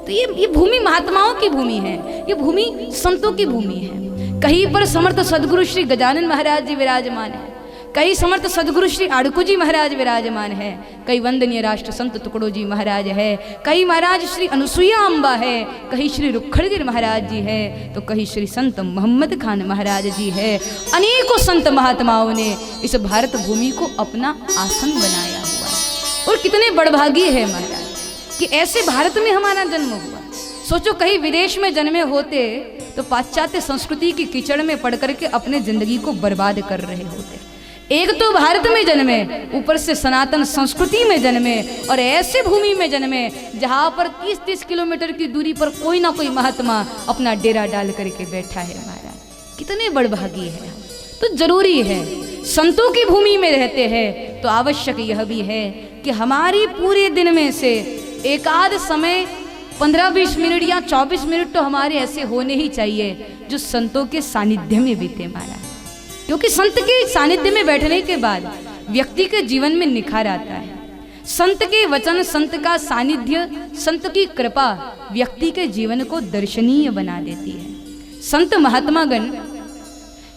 तो ये भूमि महात्माओं की भूमि है, ये भूमि संतों की भूमि है। कहीं पर समर्थ सदगुरु श्री गजानन महाराज जी विराजमान है, कई समर्थ सदगुरु श्री आड़कू जी महाराज विराजमान है, कई वंदनीय राष्ट्र संत टुकड़ो जी महाराज है, कई महाराज श्री अनुसुईया अम्बा है, कहीं श्री रुखड़गिर महाराज जी है, तो कहीं श्री संत मोहम्मद खान महाराज जी है। अनेकों संत महात्माओं ने इस भारत भूमि को अपना आसन बनाया हुआ है। और कितने बड़भागी है महाराज कि ऐसे भारत में हमारा जन्म हुआ। सोचो कहीं विदेश में जन्मे होते तो पाश्चात्य संस्कृति की कीचड़ में पड़ करके अपने जिंदगी को बर्बाद कर रहे होते। एक तो भारत में जन्मे, ऊपर से सनातन संस्कृति में जन्मे, और ऐसे भूमि में जन्मे जहाँ पर 30-30 किलोमीटर की दूरी पर कोई ना कोई महात्मा अपना डेरा डाल करके बैठा है महाराज। कितने बड़भागी है। तो जरूरी है, संतों की भूमि में रहते हैं तो आवश्यक यह भी है कि हमारी पूरे दिन में से एक आध समय 15-20 मिनट या 24 मिनट तो हमारे ऐसे होने ही चाहिए जो संतों के सानिध्य में बीते महाराज। क्योंकि संत के सानिध्य में बैठने के बाद व्यक्ति के जीवन में निखार आता है। संत के वचन, संत का सानिध्य, संत की कृपा व्यक्ति के जीवन को दर्शनीय बना देती है। संत महात्मागण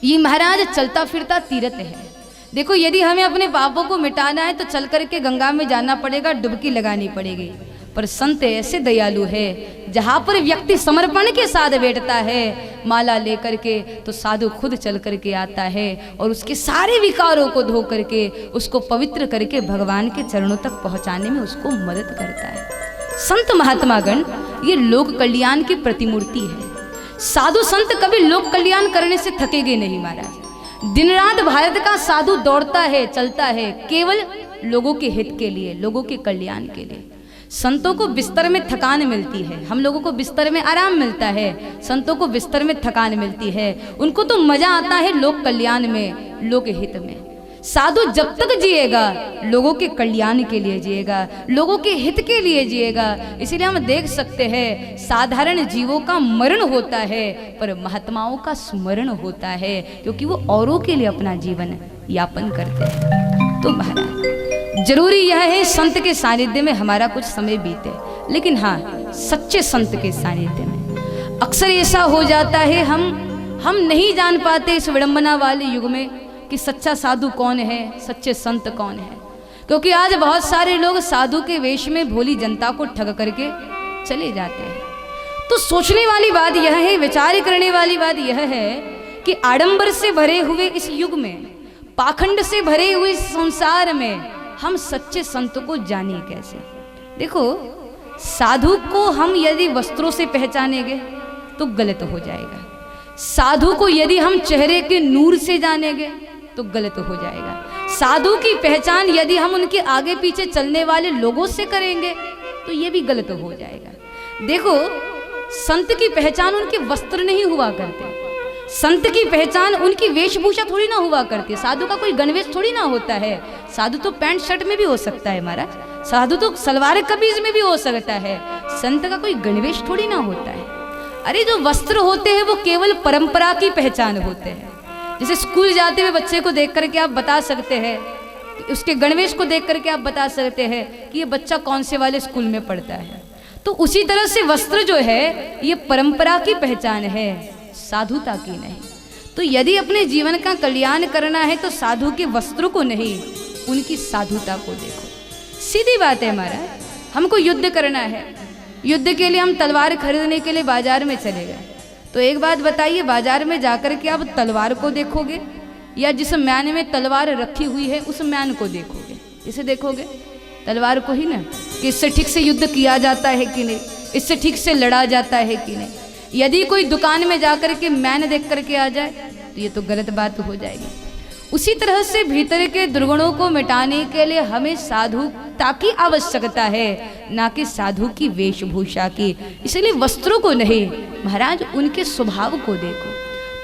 ये महाराज चलता फिरता तीर्थ है। देखो यदि हमें अपने पापों को मिटाना है तो चल करके गंगा में जाना पड़ेगा, डुबकी लगानी पड़ेगी। पर संत ऐसे दयालु है जहाँ पर व्यक्ति समर्पण के साथ बैठता है माला लेकर के, तो साधु खुद चल करके आता है और उसके सारे विकारों को धो करके उसको पवित्र करके भगवान के चरणों तक पहुँचाने में उसको मदद करता है। संत महात्मागण ये लोक कल्याण की प्रतिमूर्ति है। साधु संत कभी लोक कल्याण करने से थकेगे नहीं महाराज। दिन रात भारत का साधु दौड़ता है, चलता है केवल लोगों के हित के लिए, लोगों के कल्याण के लिए। संतों को बिस्तर में थकान मिलती है, हम लोगों को बिस्तर में आराम मिलता है, संतों को बिस्तर में थकान मिलती है। उनको तो मजा आता है लोक कल्याण में, लोक हित में। साधु जब तक जिएगा लोगों के कल्याण के लिए जिएगा, लोगों के हित के लिए जिएगा। इसीलिए हम देख सकते हैं साधारण जीवों का मरण होता है पर महात्माओं का स्मरण होता है, क्योंकि वो औरों के लिए अपना जीवन यापन करते हैं। तो महाराज जरूरी यह है संत के सानिध्य में हमारा कुछ समय बीते, लेकिन हाँ सच्चे संत के सानिध्य में अक्सर ऐसा हो जाता है हम नहीं जान पाते इस विडंबना वाले युग में कि सच्चा साधु कौन है, सच्चे संत कौन है। क्योंकि आज बहुत सारे लोग साधु के वेश में भोली जनता को ठग करके चले जाते हैं। तो सोचने वाली बात यह है, विचार करने वाली बात यह है कि आडंबर से भरे हुए इस युग में, पाखंड से भरे हुए इस संसार में हम सच्चे संत को जाने कैसे। देखो साधु को हम यदि वस्त्रों से पहचानेंगे तो गलत हो जाएगा, साधु को यदि हम चेहरे के नूर से जानेंगे तो गलत हो जाएगा, साधु की पहचान यदि हम उनके आगे पीछे चलने वाले लोगों से करेंगे तो ये भी गलत हो जाएगा। देखो संत की पहचान उनके वस्त्र नहीं हुआ करते, संत की पहचान उनकी वेशभूषा थोड़ी ना हुआ करती है। साधु का कोई गणवेश थोड़ी ना होता है, साधु तो पैंट शर्ट में भी हो सकता है महाराज, साधु तो सलवार कमीज में भी हो सकता है, संत का कोई गणवेश थोड़ी ना होता है। अरे जो वस्त्र होते हैं वो केवल परंपरा की पहचान होते हैं। जैसे स्कूल जाते हुए बच्चे को देख करके आप बता सकते हैं, उसके गणवेश को देख करके आप बता सकते हैं कि ये बच्चा कौन से वाले स्कूल में पढ़ता है। तो उसी तरह से वस्त्र जो है ये परंपरा की पहचान है, साधुता की नहीं। तो यदि अपने जीवन का कल्याण करना है तो साधु के वस्त्रों को नहीं, उनकी साधुता को देखो। सीधी बात है महाराज, हमको युद्ध करना है, युद्ध के लिए हम तलवार खरीदने के लिए बाजार में चले गए। तो एक बात बताइए, बाजार में जाकर के आप तलवार को देखोगे या जिस म्यान में तलवार रखी हुई है उस म्यान को देखोगे? इसे देखोगे तलवार को ही ना, कि इससे ठीक से युद्ध किया जाता है कि नहीं, इससे ठीक से लड़ा जाता है कि नहीं। यदि कोई दुकान में जाकर के मैन देख करके आ जाए तो ये तो गलत बात हो जाएगी। उसी तरह से भीतर के दुर्गुणों को मिटाने के लिए हमें साधुता की आवश्यकता है, ना कि साधु की वेशभूषा की। इसलिए वस्त्रों को नहीं महाराज, उनके स्वभाव को देखो।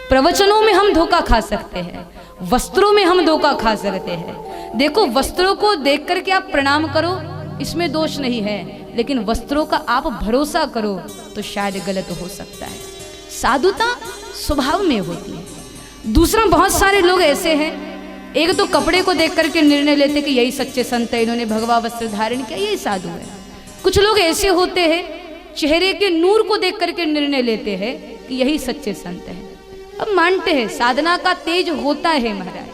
प्रवचनों में हम धोखा खा सकते हैं, वस्त्रों में हम धोखा खा सकते हैं। देखो वस्त्रों को देख करके आप प्रणाम करो, इसमें दोष नहीं है, लेकिन वस्त्रों का आप भरोसा करो तो शायद गलत हो सकता है। साधुता स्वभाव में होती है। दूसरा, बहुत सारे लोग ऐसे हैं, एक तो कपड़े को देख करके निर्णय लेते कि यही सच्चे संत है, इन्होंने भगवा वस्त्र धारण किया, यही साधु है। कुछ लोग ऐसे होते हैं चेहरे के नूर को देख करके निर्णय लेते हैं कि यही सच्चे संत हैं। अब मानते हैं साधना का तेज होता है महाराज,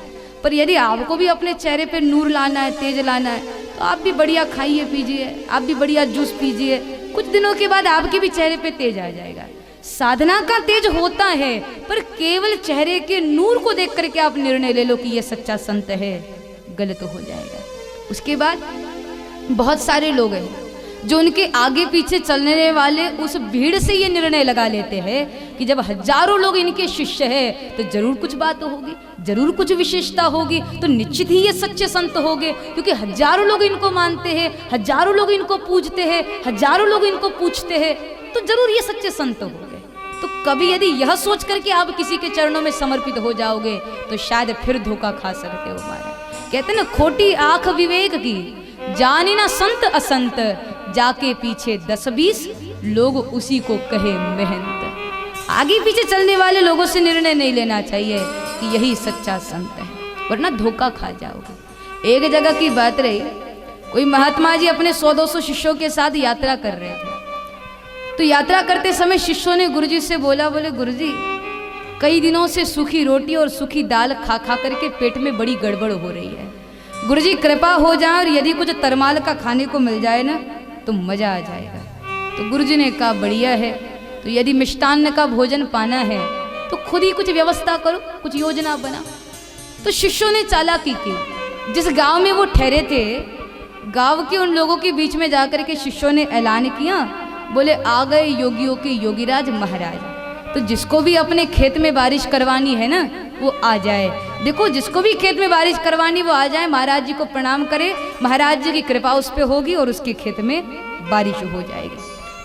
पर यदि आपको भी अपने चेहरे पे नूर लाना है, तेज लाना है, तो आप भी बढ़िया खाइए पीजिए, आप भी बढ़िया जूस पीजिए, कुछ दिनों के बाद आपके भी चेहरे पे तेज आ जाएगा। साधना का तेज होता है, पर केवल चेहरे के नूर को देख करके आप निर्णय ले लो कि ये सच्चा संत है, गलत हो जाएगा। उसके बाद बहुत सारे लोग हैं जो उनके आगे पीछे चलने वाले उस भीड़ से ये निर्णय लगा लेते हैं कि जब हजारों लोग इनके शिष्य हैं तो जरूर कुछ बात होगी, जरूर कुछ विशेषता होगी, तो निश्चित ही ये सच्चे संत होंगे, क्योंकि हजारों लोग इनको मानते हैं, हजारों लोग इनको पूजते हैं, हजारों लोग इनको पूछते हैं, तो जरूर ये सच्चे संत होंगे। तो कभी यदि यह सोच करके आप किसी के चरणों में समर्पित हो जाओगे तो शायद फिर धोखा खा सकते हो। महाराज कहते हैं ना, खोटी आंख विवेक की, जाने ना संत असंत, जाके पीछे 10-20 लोग उसी को कहे महंत। आगे पीछे चलने वाले लोगों से निर्णय नहीं लेना चाहिए कि यही सच्चा संत है, वरना धोखा खा जाओगे। एक जगह की बात रही, कोई महात्मा जी अपने 100-200 शिष्यों के साथ यात्रा कर रहे थे। तो यात्रा करते समय शिष्यों ने गुरुजी से बोले गुरुजी, कई दिनों से सूखी रोटी और सूखी दाल खा खा करके पेट में बड़ी गड़बड़ हो रही है, गुरुजी कृपा हो जाए और यदि कुछ तरमाल का खाने को मिल जाए ना तो मजा आ जाएगा। तो गुरुजी ने कहा बढ़िया है, तो यदि मिष्टान्न का भोजन पाना है तो खुद ही कुछ व्यवस्था करो, कुछ योजना बना। तो शिष्यों ने चालाकी की, जिस गांव में वो ठहरे थे, गांव के उन लोगों के बीच में जाकर के शिष्यों ने ऐलान किया, बोले आ गए योगियों के योगीराज महाराज, तो जिसको भी अपने खेत में बारिश करवानी है ना वो आ जाए। देखो जिसको भी खेत में बारिश करवानी वो आ जाए, महाराज जी को प्रणाम करे, महाराज जी की कृपा उस पर होगी और उसके खेत में बारिश हो जाएगी।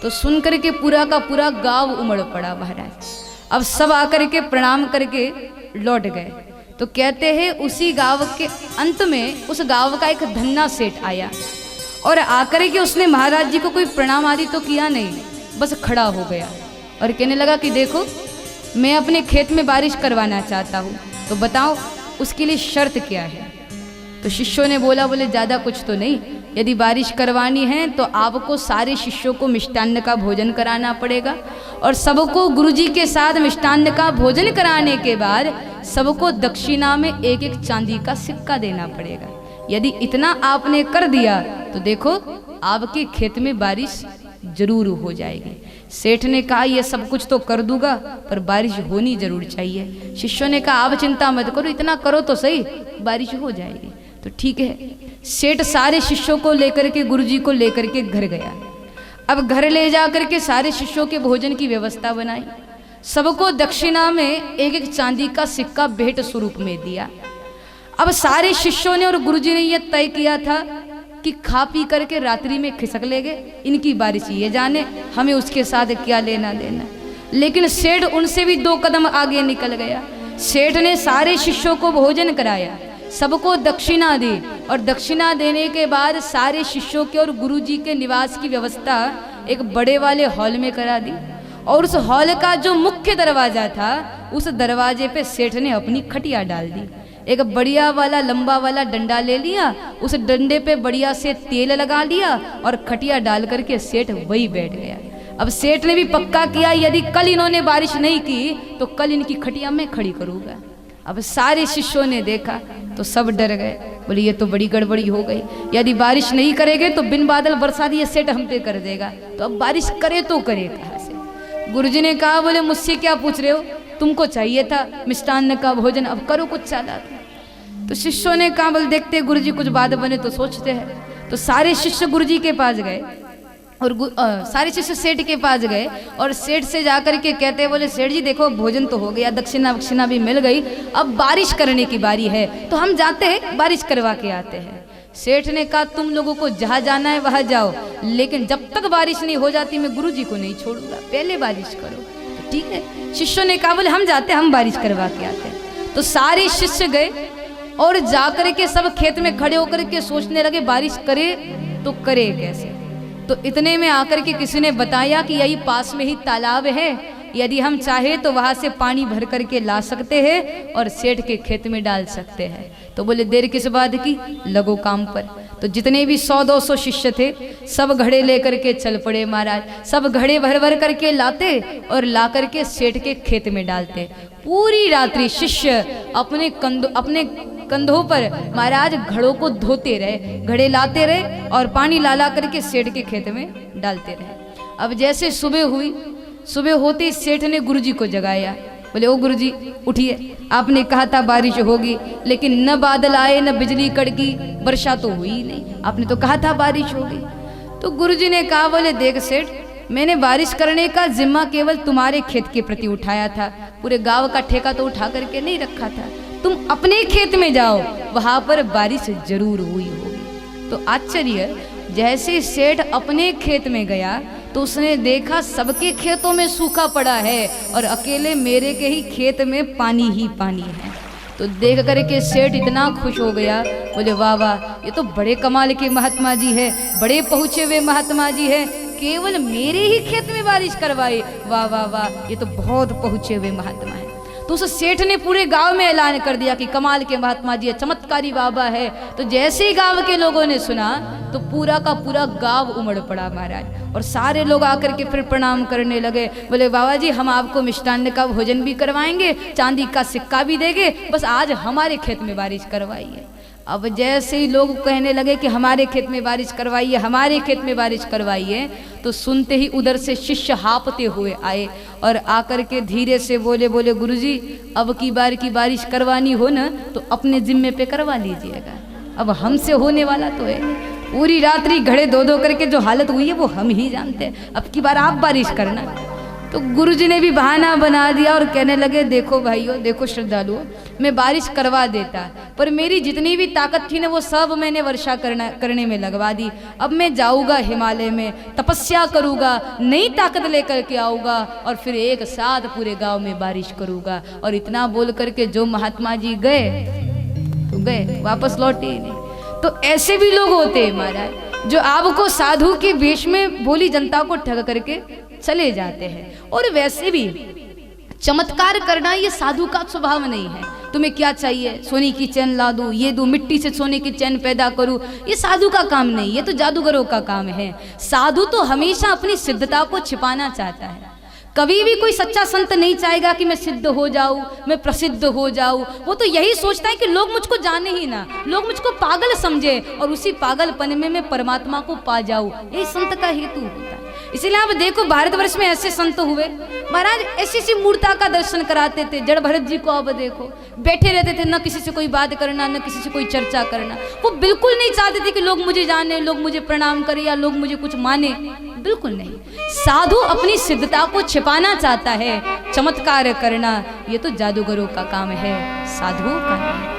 तो सुन करके पूरा का पूरा गांव उमड़ पड़ा महाराज। अब सब आकर के प्रणाम करके लौट गए। तो कहते हैं उसी गांव के अंत में उस गांव का एक धन्ना सेठ आया और आकर के उसने महाराज जी को कोई प्रणाम आदि तो किया नहीं, बस खड़ा हो गया और कहने लगा कि देखो मैं अपने खेत में बारिश करवाना चाहता हूँ, तो बताओ उसके लिए शर्त क्या है। तो शिष्यों ने बोले ज़्यादा कुछ तो नहीं, यदि बारिश करवानी है तो आपको सारे शिष्यों को मिष्टान्न का भोजन कराना पड़ेगा और सबको गुरुजी के साथ मिष्टान्न का भोजन कराने के बाद सबको दक्षिणा में 1-1 चांदी का सिक्का देना पड़ेगा। यदि इतना आपने कर दिया तो देखो आपके खेत में बारिश जरूर हो जाएगी। सेठ ने कहा ये सब कुछ तो कर दूंगा पर बारिश होनी जरूर चाहिए। शिष्यों ने कहा आप चिंता मत करो, इतना करो तो सही, बारिश हो जाएगी। तो ठीक है, सेठ सारे शिष्यों को लेकर के गुरुजी को लेकर के घर गया। अब घर ले जा करके सारे शिष्यों के भोजन की व्यवस्था बनाई, सबको दक्षिणा में 1-1 चांदी का सिक्का भेंट स्वरूप में दिया। अब सारे शिष्यों ने और गुरुजी ने यह तय किया था कि खा पी करके रात्रि में खिसक लेंगे, इनकी बारिश ये जाने, हमें उसके साथ क्या लेना देना। लेकिन सेठ उनसे भी 2 कदम आगे निकल गया। सेठ ने सारे शिष्यों को भोजन कराया, सबको दक्षिणा दी और दक्षिणा देने के बाद सारे शिष्यों के और गुरुजी के निवास की व्यवस्था एक बड़े वाले हॉल में करा दी। और उस हॉल का जो मुख्य दरवाजा था उस दरवाजे पे सेठ ने अपनी खटिया डाल दी। एक बढ़िया वाला लंबा वाला डंडा ले लिया, उस डंडे पे बढ़िया से तेल लगा लिया और खटिया डाल करके सेठ वही बैठ गया। अब सेठ ने भी पक्का किया यदि कल इन्होंने बारिश नहीं की तो कल इनकी खटिया में खड़ी करूँगा। अब सारे शिष्यों ने देखा तो सब डर गए, बोले ये तो बड़ी गड़बड़ी हो गई, यदि बारिश नहीं करेंगे तो बिन बादल बरसा दिए सेठ हम पे कर देगा, तो अब बारिश करे तो करे कहाँ से। गुरुजी ने कहा बोले मुझसे क्या पूछ रहे हो, तुमको चाहिए था मिष्टान्न का भोजन, अब करो कुछ चालाक। तो शिष्यों ने कहा बोले देखते गुरुजी कुछ बात बने तो सोचते हैं। तो सारे शिष्य गुरुजी के पास गए और सारे शिष्य सेठ के पास गए और सेठ से जाकर के कहते बोले सेठ जी देखो भोजन तो हो गया, दक्षिणा वक्षिणा भी मिल गई, अब बारिश करने की बारी है, तो हम जाते हैं बारिश करवा के आते हैं। सेठ ने कहा तुम लोगों को जहाँ जाना है वहाँ जाओ, लेकिन जब तक बारिश नहीं हो जाती मैं गुरुजी को नहीं छोड़ूंगा, पहले बारिश करो। तो ठीक है, शिष्यों ने कहा बोले हम जाते हैं, हम बारिश करवा के आते हैं। तो सारे शिष्य गए और जाकर के सब खेत में खड़े होकर के सोचने लगे बारिश करे तो करे कैसे। तो इतने में आकर के किसी ने बताया कि यही पास में ही तालाब है, यदि हम चाहे तो वहाँ से पानी भर करके ला सकते हैं और सेठ के खेत में डाल सकते हैं। तो बोले देर किस बात की, लगो काम पर। तो जितने भी 100-200 शिष्य थे सब घड़े लेकर के चल पड़े महाराज। सब घड़े भर भर करके लाते और ला करके सेठ के खेत में डालते। पूरी रात्रि शिष्य अपने कंधों पर महाराज घड़ों को धोते रहे, घड़े लाते रहे और पानी ला ला करके सेठ के खेत में डालते रहे। अब जैसे सुबह हुई, सुबह होते ही सेठ ने गुरुजी को जगाया। बोले ओ गुरुजी उठिए, आपने कहा था बारिश होगी, लेकिन न बादल आए न बिजली कड़की, वर्षा तो हुई ही नहीं। आपने तो कहा था बारिश होगी। तो गुरुजी ने कहा, बोले देख सेठ, मैंने बारिश करने का जिम्मा केवल तुम्हारे खेत के प्रति उठाया था, पूरे गांव का ठेका तो उठा करके नहीं रखा था। तुम अपने खेत में जाओ, वहां पर बारिश जरूर हुई होगी। तो आश्चर्य, जैसे सेठ अपने खेत में गया तो उसने देखा सबके खेतों में सूखा पड़ा है और अकेले मेरे के ही खेत में पानी ही पानी है। तो देख करके सेठ इतना खुश हो गया, बोले वाह वाह, ये तो बड़े कमाल के महात्मा जी है, बड़े पहुँचे हुए महात्मा जी है, केवल मेरे ही खेत में बारिश करवाई, वाह वाह वाह, ये तो बहुत पहुँचे हुए महात्मा है। तो उस सेठ ने पूरे गांव में ऐलान कर दिया कि कमाल के महात्मा जी है, चमत्कारी बाबा है। तो जैसे ही गांव के लोगों ने सुना तो पूरा का पूरा गांव उमड़ पड़ा महाराज, और सारे लोग आकर के फिर प्रणाम करने लगे। बोले बाबा जी, हम आपको मिष्टान्न का भोजन भी करवाएंगे, चांदी का सिक्का भी देंगे, बस आज हमारे खेत में बारिश करवाइए। अब जैसे ही लोग कहने लगे कि हमारे खेत में बारिश करवाइए, हमारे खेत में बारिश करवाइए, तो सुनते ही उधर से शिष्य हांफते हुए आए और आकर के धीरे से बोले, बोले गुरुजी, अब की बार की बारिश करवानी हो ना तो अपने जिम्मे पे करवा लीजिएगा, अब हमसे होने वाला तो है। पूरी रात्रि घड़े धो धो करके जो हालत हुई है वो हम ही जानते हैं, अब की बार आप बारिश करना। तो गुरुजी ने भी बहाना बना दिया और कहने लगे, देखो भाइयों, देखो श्रद्धालुओं, मैं बारिश करवा देता, पर मेरी जितनी भी ताकत थी ना वो सब मैंने वर्षा करने में लगवा दी। अब मैं जाऊँगा हिमालय में, तपस्या करूँगा, नई ताकत लेकर के आऊँगा और फिर एक साथ पूरे गांव में बारिश करूँगा। और इतना बोल करके जो महात्मा जी गए तो गए, वापस लौटे ही नहीं। तो ऐसे भी लोग होते हैं महाराज, जो आपको साधु के वेश में भोली जनता को ठग करके चले जाते हैं। और वैसे भी चमत्कार करना ये साधु का स्वभाव नहीं है। तुम्हें क्या चाहिए, सोने की चैन ला दूं, ये दूं, मिट्टी से सोने की चैन पैदा करूं, ये साधु का काम नहीं, ये तो जादूगरों का काम है। साधु तो हमेशा अपनी सिद्धता को छिपाना चाहता है। कभी भी कोई सच्चा संत नहीं चाहेगा कि मैं सिद्ध हो जाऊं, मैं प्रसिद्ध हो जाऊं। वो तो यही सोचता है कि लोग मुझको जाने ही ना, लोग मुझको पागल समझे और उसी पागलपन में मैं परमात्मा को पा जाऊं, यही संत का हेतु होता है। इसीलिए आप देखो भारतवर्ष में ऐसे संत हुए महाराज, ऐसी मूर्ता का दर्शन कराते थे। जड़ भरत जी को अब देखो, बैठे रहते थे, न किसी से कोई बात करना, न किसी से कोई चर्चा करना। वो बिल्कुल नहीं चाहते थे कि लोग मुझे जाने, लोग मुझे प्रणाम करें या लोग मुझे कुछ माने, बिल्कुल नहीं। साधु अपनी सिद्धता को छिपाना चाहता है, चमत्कार करना ये तो जादूगरों का काम है, साधुओं का नहीं।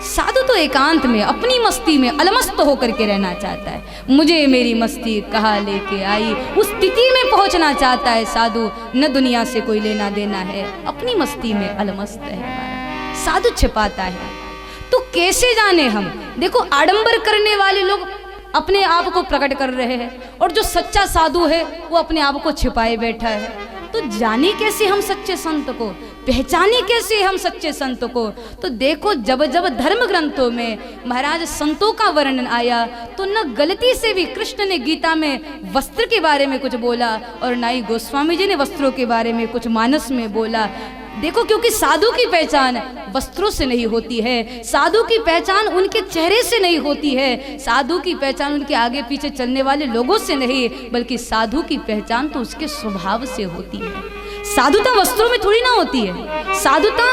साधु तो एकांत में अपनी मस्ती में अलमस्त होकर के रहना चाहता है। मुझे मेरी मस्ती कहाँ लेके आई, उस स्थिति में पहुंचना चाहता है साधु। न दुनिया से कोई लेना देना है, अपनी मस्ती में अलमस्त है। साधु छिपाता है। तो कैसे जाने हम? देखो, आडंबर करने वाले लोग अपने आप को प्रकट कर रहे हैं और जो सच्चा साधु है वो अपने आप को छिपाए बैठा है। तो जाने कैसे हम सच्चे संत को, पहचाने कैसे हम सच्चे संत को? तो देखो, जब जब धर्म ग्रंथों में महाराज संतों का वर्णन आया तो न गलती से भी कृष्ण ने गीता में वस्त्र के बारे में कुछ बोला और ना ही गोस्वामी जी ने वस्त्रों के बारे में कुछ मानस में बोला। देखो, क्योंकि साधु की पहचान वस्त्रों से नहीं होती है, साधु की पहचान उनके चेहरे से नहीं होती है, साधु की पहचान उनके आगे पीछे चलने वाले लोगों से नहीं, बल्कि साधु की पहचान तो उसके स्वभाव से होती है। साधुता वस्त्रों में थोड़ी ना होती है, साधुता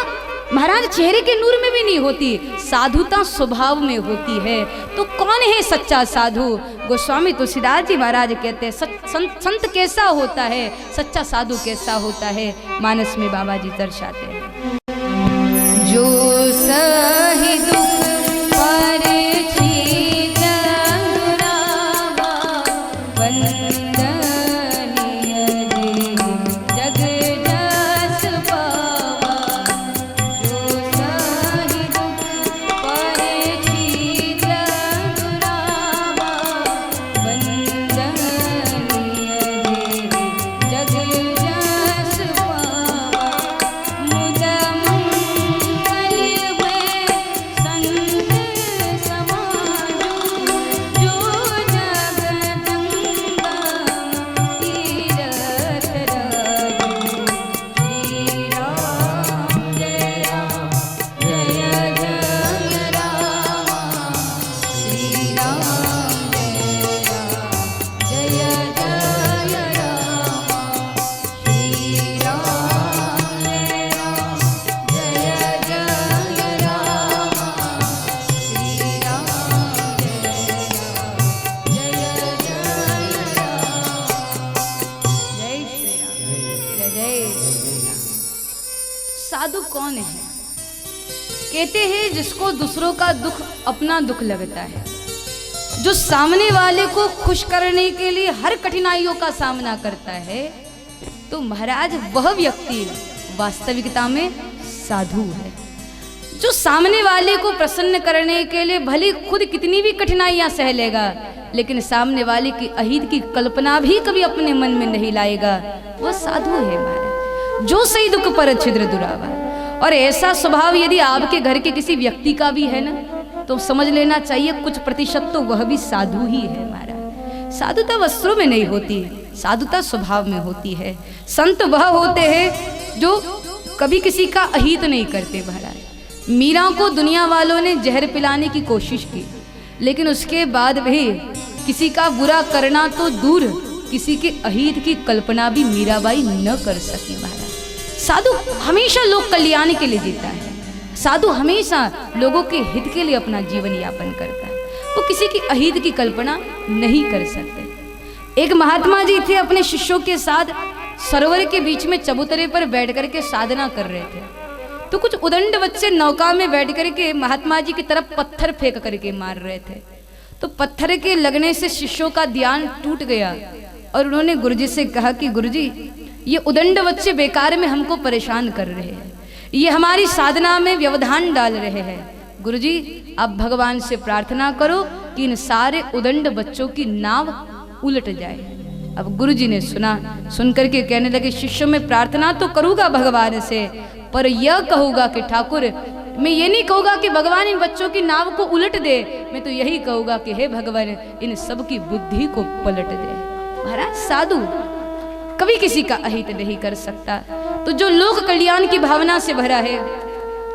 महाराज चेहरे के नूर में भी नहीं होती, साधुता स्वभाव में होती है। तो कौन है सच्चा साधु? गोस्वामी तुलसीदास जी महाराज कहते हैं, संत कैसा होता है, सच्चा साधु कैसा होता है, मानस में बाबा जी दर्शाते हैं। जो सही दुख साधु कौन है? कहते हैं जिसको दूसरों का दुख अपना दुख लगता है, जो सामने वाले को खुश करने के लिए हर कठिनाइयों का सामना करता है, तो महाराज वह व्यक्ति वास्तविकता में साधु है। जो सामने वाले को प्रसन्न करने के लिए भले खुद कितनी भी कठिनाइयां सह लेगा, लेकिन सामने वाले की अहित की कल्पना भी कभी अपने मन में नहीं लाएगा, वह साधु है महाराज। जो सही दुख पर छिद्र दुरावा। और ऐसा स्वभाव यदि आपके घर के किसी व्यक्ति का भी है ना, तो समझ लेना चाहिए कुछ प्रतिशत तो वह भी साधु ही है महाराज। साधुता वस्त्रों में नहीं होती, साधुता स्वभाव में होती है। संत वह होते हैं जो कभी किसी का अहित नहीं करते महाराज। मीरा को दुनिया वालों ने जहर पिलाने की कोशिश की, लेकिन उसके बाद भी किसी का बुरा करना तो दूर, किसी के अहित की कल्पना भी मीराबाई न कर सकी महाराज। साधु हमेशा लोक कल्याण के लिए जीता है, साधु हमेशा लोगों के हित के लिए अपना जीवन यापन करता है, वो किसी की अहित की कल्पना नहीं कर सकते। एक महात्मा जी थे, अपने शिष्यों के साथ सरोवर के बीच में चबूतरे पर बैठ करके साधना कर रहे थे, तो कुछ उदंड बच्चे नौका में बैठ करके महात्मा जी की तरफ पत्थर फेंक करके मार रहे थे। तो पत्थर के लगने से शिष्यों का ध्यान टूट गया और उन्होंने गुरुजी से कहा कि गुरुजी, ये उदंड बच्चे बेकार में हमको परेशान कर रहे हैं, ये हमारी साधना में व्यवधान डाल रहे हैं। गुरुजी आप भगवान से प्रार्थना करो कि इन सारे उदंड बच्चों की नाव उलट जाए। अब गुरुजी ने सुना, सुन करके कहने लगे, शिष्यों में प्रार्थना तो करूंगा भगवान से, पर यह कहूंगा कि ठाकुर, मैं ये नहीं कहूंगा कि भगवान इन बच्चों की नाव को उलट दे, मैं तो यही कहूंगा कि हे भगवान इन सब की बुद्धि को पलट दे। महाराज साधु कभी किसी का अहित नहीं कर सकता, तो जो लोक कल्याण की भावना से भरा है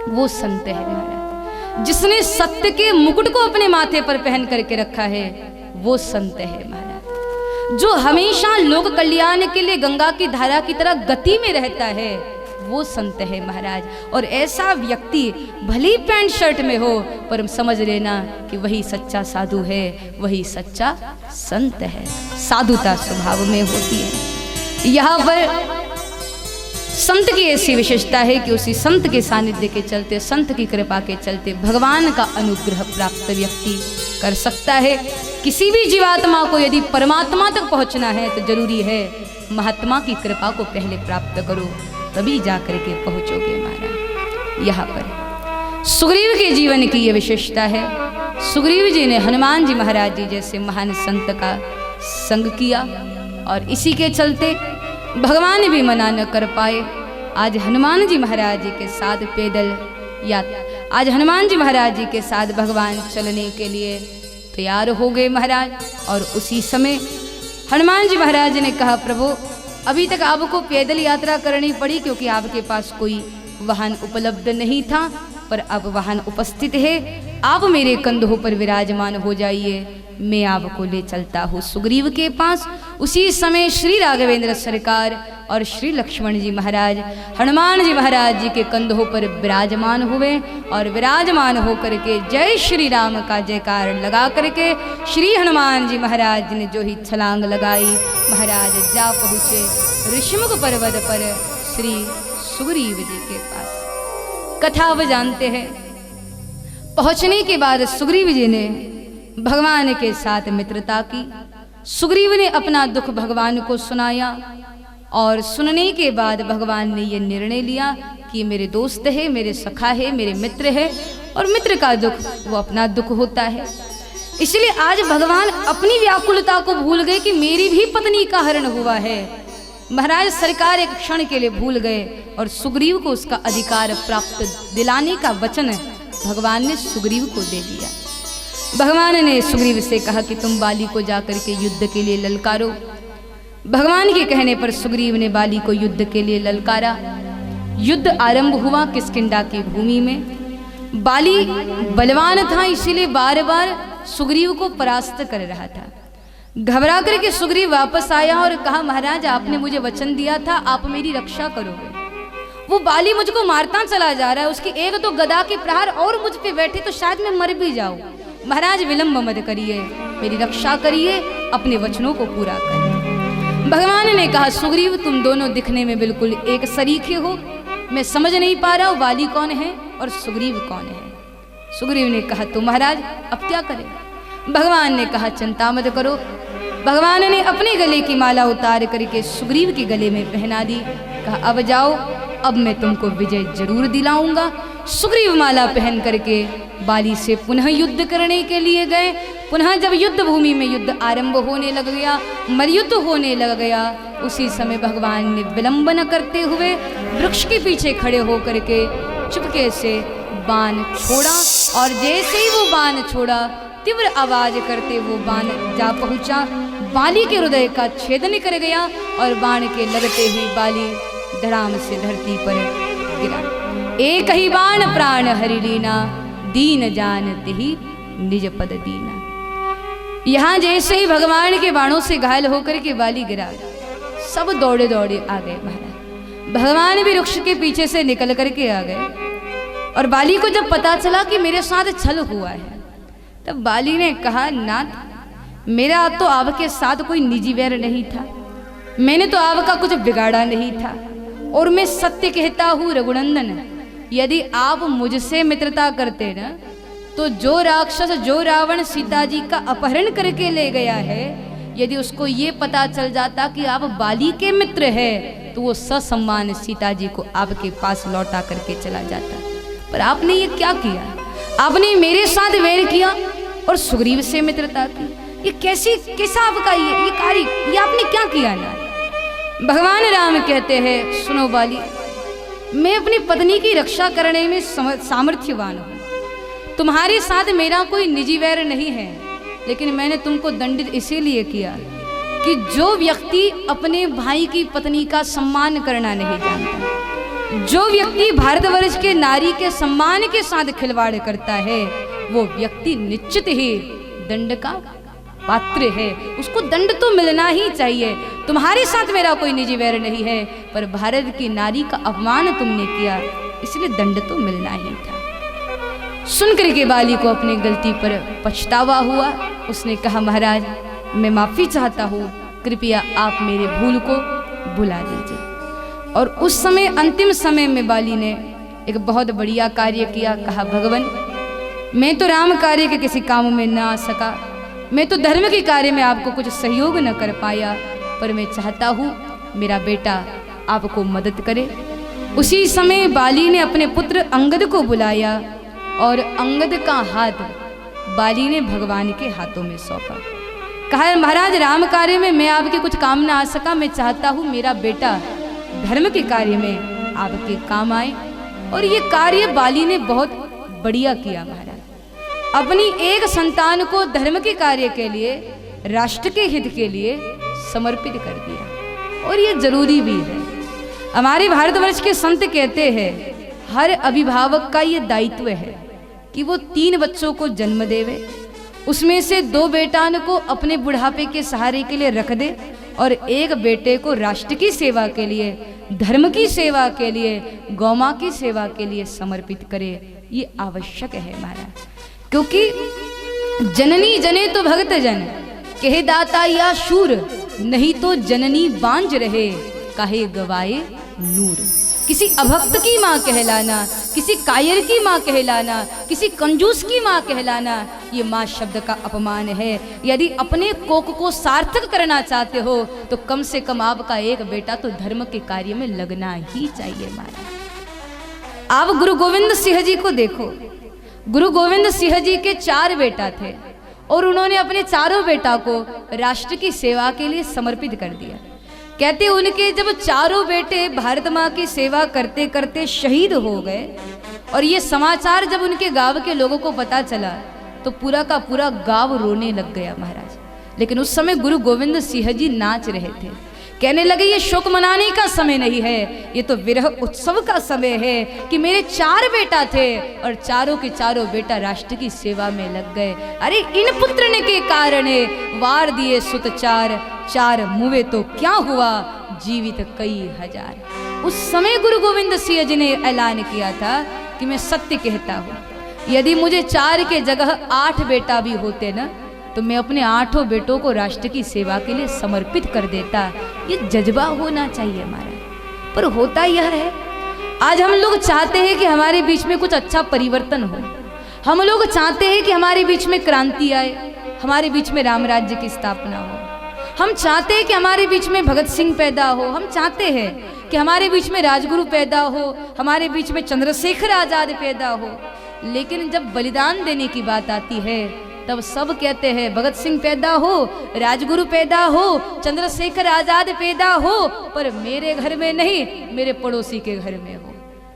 वो संत है महाराज। जिसने सत्य के मुकुट को अपने माथे पर पहन करके रखा है वो संत है महाराज। जो हमेशा लोक कल्याण के लिए गंगा की धारा की तरह गति में रहता है वो संत है महाराज। और ऐसा व्यक्ति भली पैंट शर्ट में हो, पर समझ लेना कि वही सच्चा साधु है, वही सच्चा संत है। साधुता स्वभाव में होती है। यहाँ पर संत की ऐसी विशेषता है कि उसी संत के सानिध्य के चलते, संत की कृपा के चलते भगवान का अनुग्रह प्राप्त व्यक्ति कर सकता है। किसी भी जीवात्मा को यदि परमात्मा तक पहुंचना है तो जरूरी है महात्मा की कृपा को पहले प्राप्त करो, तभी जाकर के पहुंचोगे महाराज। यहाँ पर सुग्रीव के जीवन की यह विशेषता है। सुग्रीव जी ने हनुमान जी महाराज जी जैसे महान संत का संग किया और इसी के चलते भगवान भी मना न कर पाए। आज हनुमान जी महाराज जी के साथ पैदल आज हनुमान जी महाराज जी के साथ भगवान चलने के लिए तैयार हो गए महाराज। और उसी समय हनुमान जी महाराज ने कहा, प्रभु अभी तक आपको पैदल यात्रा करनी पड़ी क्योंकि आपके पास कोई वाहन उपलब्ध नहीं था, पर अब वाहन उपस्थित है, आप मेरे कंधों पर विराजमान हो जाइए, मैं आपको ले चलता हूँ सुग्रीव के पास। उसी समय श्री राघवेंद्र सरकार और श्री लक्ष्मण जी महाराज हनुमान जी महाराज जी के कंधों पर विराजमान हुए और विराजमान होकर के जय श्री राम का जयकार लगा करके श्री हनुमान जी महाराज ने जो ही छलांग लगाई, महाराज जा पहुँचे ऋषिमुख पर्वत पर श्री सुग्रीव जी के पास। कथा अब जानते हैं। पहुँचने के बाद सुग्रीव जी ने भगवान के साथ मित्रता की। सुग्रीव ने अपना दुख भगवान को सुनाया और सुनने के बाद भगवान ने यह निर्णय लिया कि मेरे दोस्त है, मेरे सखा है, मेरे मित्र है और मित्र का दुख वो अपना दुख होता है। इसलिए आज भगवान अपनी व्याकुलता को भूल गए कि मेरी भी पत्नी का हरण हुआ है। महाराज सरकार एक क्षण के लिए भूल गए और सुग्रीव को उसका अधिकार प्राप्त दिलाने का वचन भगवान ने सुग्रीव को दे दिया। भगवान ने सुग्रीव से कहा कि तुम बाली को जाकर के युद्ध के लिए ललकारो। भगवान के कहने पर सुग्रीव ने बाली को युद्ध के लिए ललकारा। युद्ध आरंभ हुआ किष्किंधा की भूमि में। बाली बलवान था, इसीलिए बार बार सुग्रीव को परास्त कर रहा था। घबरा करके सुग्रीव वापस आया और कहा, महाराज आपने मुझे वचन दिया था आप मेरी रक्षा करोगे। वो बाली मुझको मारता चला जा रहा है, उसकी एक दो गदा के प्रहार और मुझ पे बैठे तो शायद मैं मर भी जाऊं। महाराज विलंब मत करिए, मेरी रक्षा करिए, अपने वचनों को पूरा करिए। भगवान ने कहा, सुग्रीव तुम दोनों दिखने में बिल्कुल एक सरीखे हो, मैं समझ नहीं पा रहा हूँ वाली कौन है और सुग्रीव कौन है। सुग्रीव ने कहा तो महाराज अब क्या करें। भगवान ने कहा चिंता मत करो। भगवान ने अपने गले की माला उतार करके सुग्रीव के गले में पहना दी। कहा अब जाओ, अब मैं तुमको विजय जरूर दिलाऊंगा। सुग्रीव माला पहन करके बाली से पुनः युद्ध करने के लिए गए। पुनः जब युद्ध भूमि में युद्ध आरंभ होने लग गया, मल्लयुद्ध होने लग गया, उसी समय भगवान ने विलंबन करते हुए वृक्ष के पीछे खड़े होकर के चुपके से बाण छोड़ा। और जैसे ही वो बाण छोड़ा, तीव्र आवाज करते वो बाण जा पहुंचा, बाली के हृदय का छेदन कर गया और बाण के लगते ही बाली धड़ाम से धरती पर गिरा। एक ही बाण प्राण हरि लीना, दीन जानते ही निज पद दीना। यहाँ जैसे ही भगवान के बाणों से घायल होकर के बाली गिरा, सब दौड़े दौड़े आ गए महाराज। भगवान भी वृक्ष के पीछे से निकल करके आ गए। और बाली को जब पता चला कि मेरे साथ छल हुआ है, तब बाली ने कहा नाथ, मेरा तो आपके साथ कोई निजी वैर नहीं था, मैंने तो आपका कुछ बिगाड़ा नहीं था, और मैं सत्य कहता हूँ रघुनंदन, यदि आप मुझसे मित्रता करते ना, तो जो राक्षस, जो रावण सीता जी का अपहरण करके ले गया है, यदि उसको ये पता चल जाता कि आप बाली के मित्र हैं, तो वो ससम्मान सीता जी को आपके पास लौटा करके चला जाता। पर आपने ये क्या किया? आपने मेरे साथ वैर किया और सुग्रीव से मित्रता की। ये कैसा आपका ये कार्य, ये आपने क्या किया ना? भगवान राम कहते हैं सुनो बाली, मैं अपनी पत्नी की रक्षा करने में सामर्थ्यवान हूँ। तुम्हारे साथ मेरा कोई निजी वैर नहीं है, लेकिन मैंने तुमको दंडित इसीलिए किया कि जो व्यक्ति अपने भाई की पत्नी का सम्मान करना नहीं जानता, जो व्यक्ति भारतवर्ष के नारी के सम्मान के साथ खिलवाड़ करता है, वो व्यक्ति निश्चित ही दंड का पात्र है। उसको दंड तो मिलना ही चाहिए। तुम्हारे साथ मेरा कोई निजी वैर नहीं है, पर भारत की नारी का अपमान तुमने किया, इसलिए दंड तो मिलना ही था। सुनकर के बाली को अपनी गलती पर पछतावा हुआ। उसने कहा महाराज मैं माफी चाहता हूँ, कृपया आप मेरे भूल को भुला दीजिए। और उस समय अंतिम समय में बाली ने एक बहुत बढ़िया कार्य किया। कहा भगवान, मैं तो राम कार्य के किसी काम में ना आ सका, मैं तो धर्म के कार्य में आपको कुछ सहयोग न कर पाया, पर मैं चाहता हूँ मेरा बेटा आपको मदद करे। उसी समय बाली ने अपने पुत्र अंगद को बुलाया और अंगद का हाथ बाली ने भगवान के हाथों में सौंपा। कहा महाराज राम कार्य में मैं आपके कुछ काम ना आ सका, मैं चाहता हूँ मेरा बेटा धर्म के कार्य में आपके काम आए। और ये कार्य बाली ने बहुत बढ़िया किया महाराज। अपनी एक संतान को धर्म के कार्य के लिए, राष्ट्र के हित के लिए समर्पित कर दिया। और ये जरूरी भी है। हमारे भारतवर्ष के संत कहते हैं हर अभिभावक का ये दायित्व है कि वो 3 बच्चों को जन्म देवे, उसमें से 2 बेटान को अपने बुढ़ापे के सहारे के लिए रख दे और एक बेटे को राष्ट्र की सेवा के लिए, धर्म की सेवा के लिए, गौमां की सेवा के लिए समर्पित करे। ये आवश्यक है महाराज, क्योंकि जननी जने तो भगत जन, कहे दाता या शूर, नहीं तो जननी बांझ रहे, काहे गवाए नूर। किसी अभक्त की माँ कहलाना, किसी कायर की माँ कहलाना, किसी कंजूस की माँ कहलाना, ये माँ शब्द का अपमान है। यदि अपने कोक को सार्थक करना चाहते हो तो कम से कम आपका एक बेटा तो धर्म के कार्य में लगना ही चाहिए महाराज। आप गुरु गोविंद सिंह जी को देखो। गुरु गोविंद सिंह जी के 4 बेटा थे और उन्होंने अपने चारों बेटा को राष्ट्र की सेवा के लिए समर्पित कर दिया। कहते उनके जब चारों बेटे भारत माँ की सेवा करते करते शहीद हो गए और ये समाचार जब उनके गांव के लोगों को पता चला तो पूरा का पूरा गांव रोने लग गया महाराज। लेकिन उस समय गुरु गोविंद सिंह जी नाच रहे थे, कहने लगे ये शोक मनाने का समय नहीं है, ये तो विरह उत्सव का समय है कि मेरे 4 बेटा थे और चारों के चारों बेटा राष्ट्र की सेवा में लग गए। अरे इन पुत्रन के कारण वार दिए सुत 4 मुवे तो क्या हुआ, जीवित कई हजार। उस समय गुरु गोविंद सिंह जी ने ऐलान किया था कि मैं सत्य कहता हूँ, यदि मुझे 4 के जगह 8 बेटा भी होते ना तो मैं अपने 8 बेटों को राष्ट्र की सेवा के लिए समर्पित कर देता। ये जज्बा होना चाहिए हमारा। पर होता यह है आज हम लोग चाहते हैं कि हमारे बीच में कुछ अच्छा परिवर्तन हो, हम लोग चाहते हैं कि हमारे बीच में क्रांति आए, हमारे बीच में राम राज्य की स्थापना हो, हम चाहते हैं कि हमारे बीच में भगत सिंह पैदा हो, हम चाहते हैं कि हमारे बीच में राजगुरु पैदा हो, हमारे बीच में चंद्रशेखर आजाद पैदा हो। लेकिन जब बलिदान देने की बात आती है तब सब कहते हैं भगत सिंह पैदा हो, राजगुरु पैदा हो, चंद्रशेखर आजाद पैदा हो, पर मेरे घर में नहीं, मेरे पड़ोसी के घर में हो।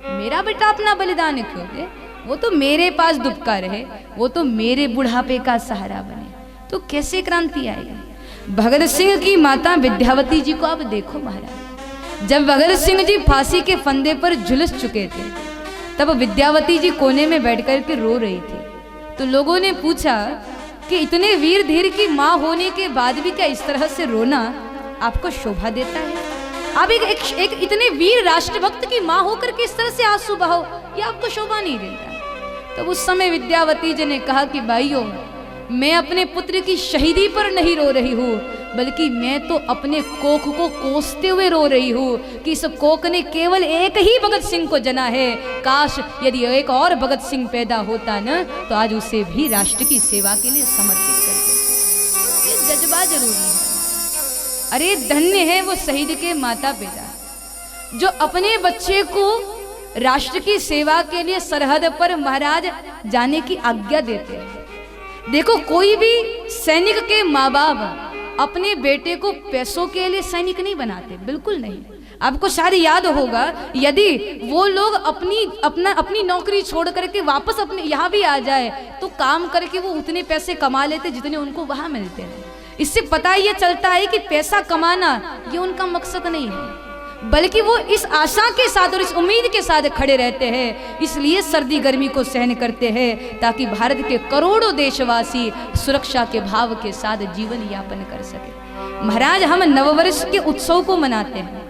मेरा बेटा अपना बलिदान क्यों दे? वो तो मेरे पास दुबका रहे, वो तो मेरे बुढ़ापे का सहारा बने, तो कैसे क्रांति आएगी? भगत सिंह की माता विद्यावती जी को आप देखो महाराज, जब भगत सिंह जी फांसी के फंदे पर झुलस चुके थे तब विद्यावती जी कोने में बैठ कर के रो रही थी। तो लोगों ने पूछा कि इतने वीर धीर की माँ होने के बाद भी क्या इस तरह से रोना आपको शोभा देता है? आप एक इतने वीर राष्ट्रभक्त की माँ होकर के इस तरह से आंसू बहाओ, ये आपको शोभा नहीं देता। तब उस समय विद्यावती जी ने कहा कि भाइयों, मैं अपने पुत्र की शहीदी पर नहीं रो रही हूँ, बल्कि मैं तो अपने कोख को कोसते हुए रो रही हूँ कि इस कोख ने केवल एक ही भगत सिंह को जना है। काश यदि एक और भगत सिंह पैदा होता न, तो आज उसे भी राष्ट्र की सेवा के लिए समर्पित कर देते। ये जज्बा जरूरी है। अरे धन्य है वो शहीद के माता पिता जो अपने बच्चे को राष्ट्र की सेवा के लिए सरहद पर महाराज जाने की आज्ञा देते हैं। देखो, कोई भी सैनिक के माँ बाप अपने बेटे को पैसों के लिए सैनिक नहीं बनाते, बिल्कुल नहीं। आपको शायद याद होगा, यदि वो लोग अपनी नौकरी छोड़ करके वापस अपने यहाँ भी आ जाए तो काम करके वो उतने पैसे कमा लेते जितने उनको वहाँ मिलते हैं। इससे पता ये चलता है कि पैसा कमाना ये उनका मकसद नहीं है, बल्कि वो इस आशा के साथ और इस उम्मीद के साथ खड़े रहते हैं। इसलिए सर्दी गर्मी को सहन करते हैं ताकि भारत के करोड़ों देशवासी सुरक्षा के भाव के साथ जीवन यापन कर सके। महाराज, हम नववर्ष के उत्सव को मनाते हैं,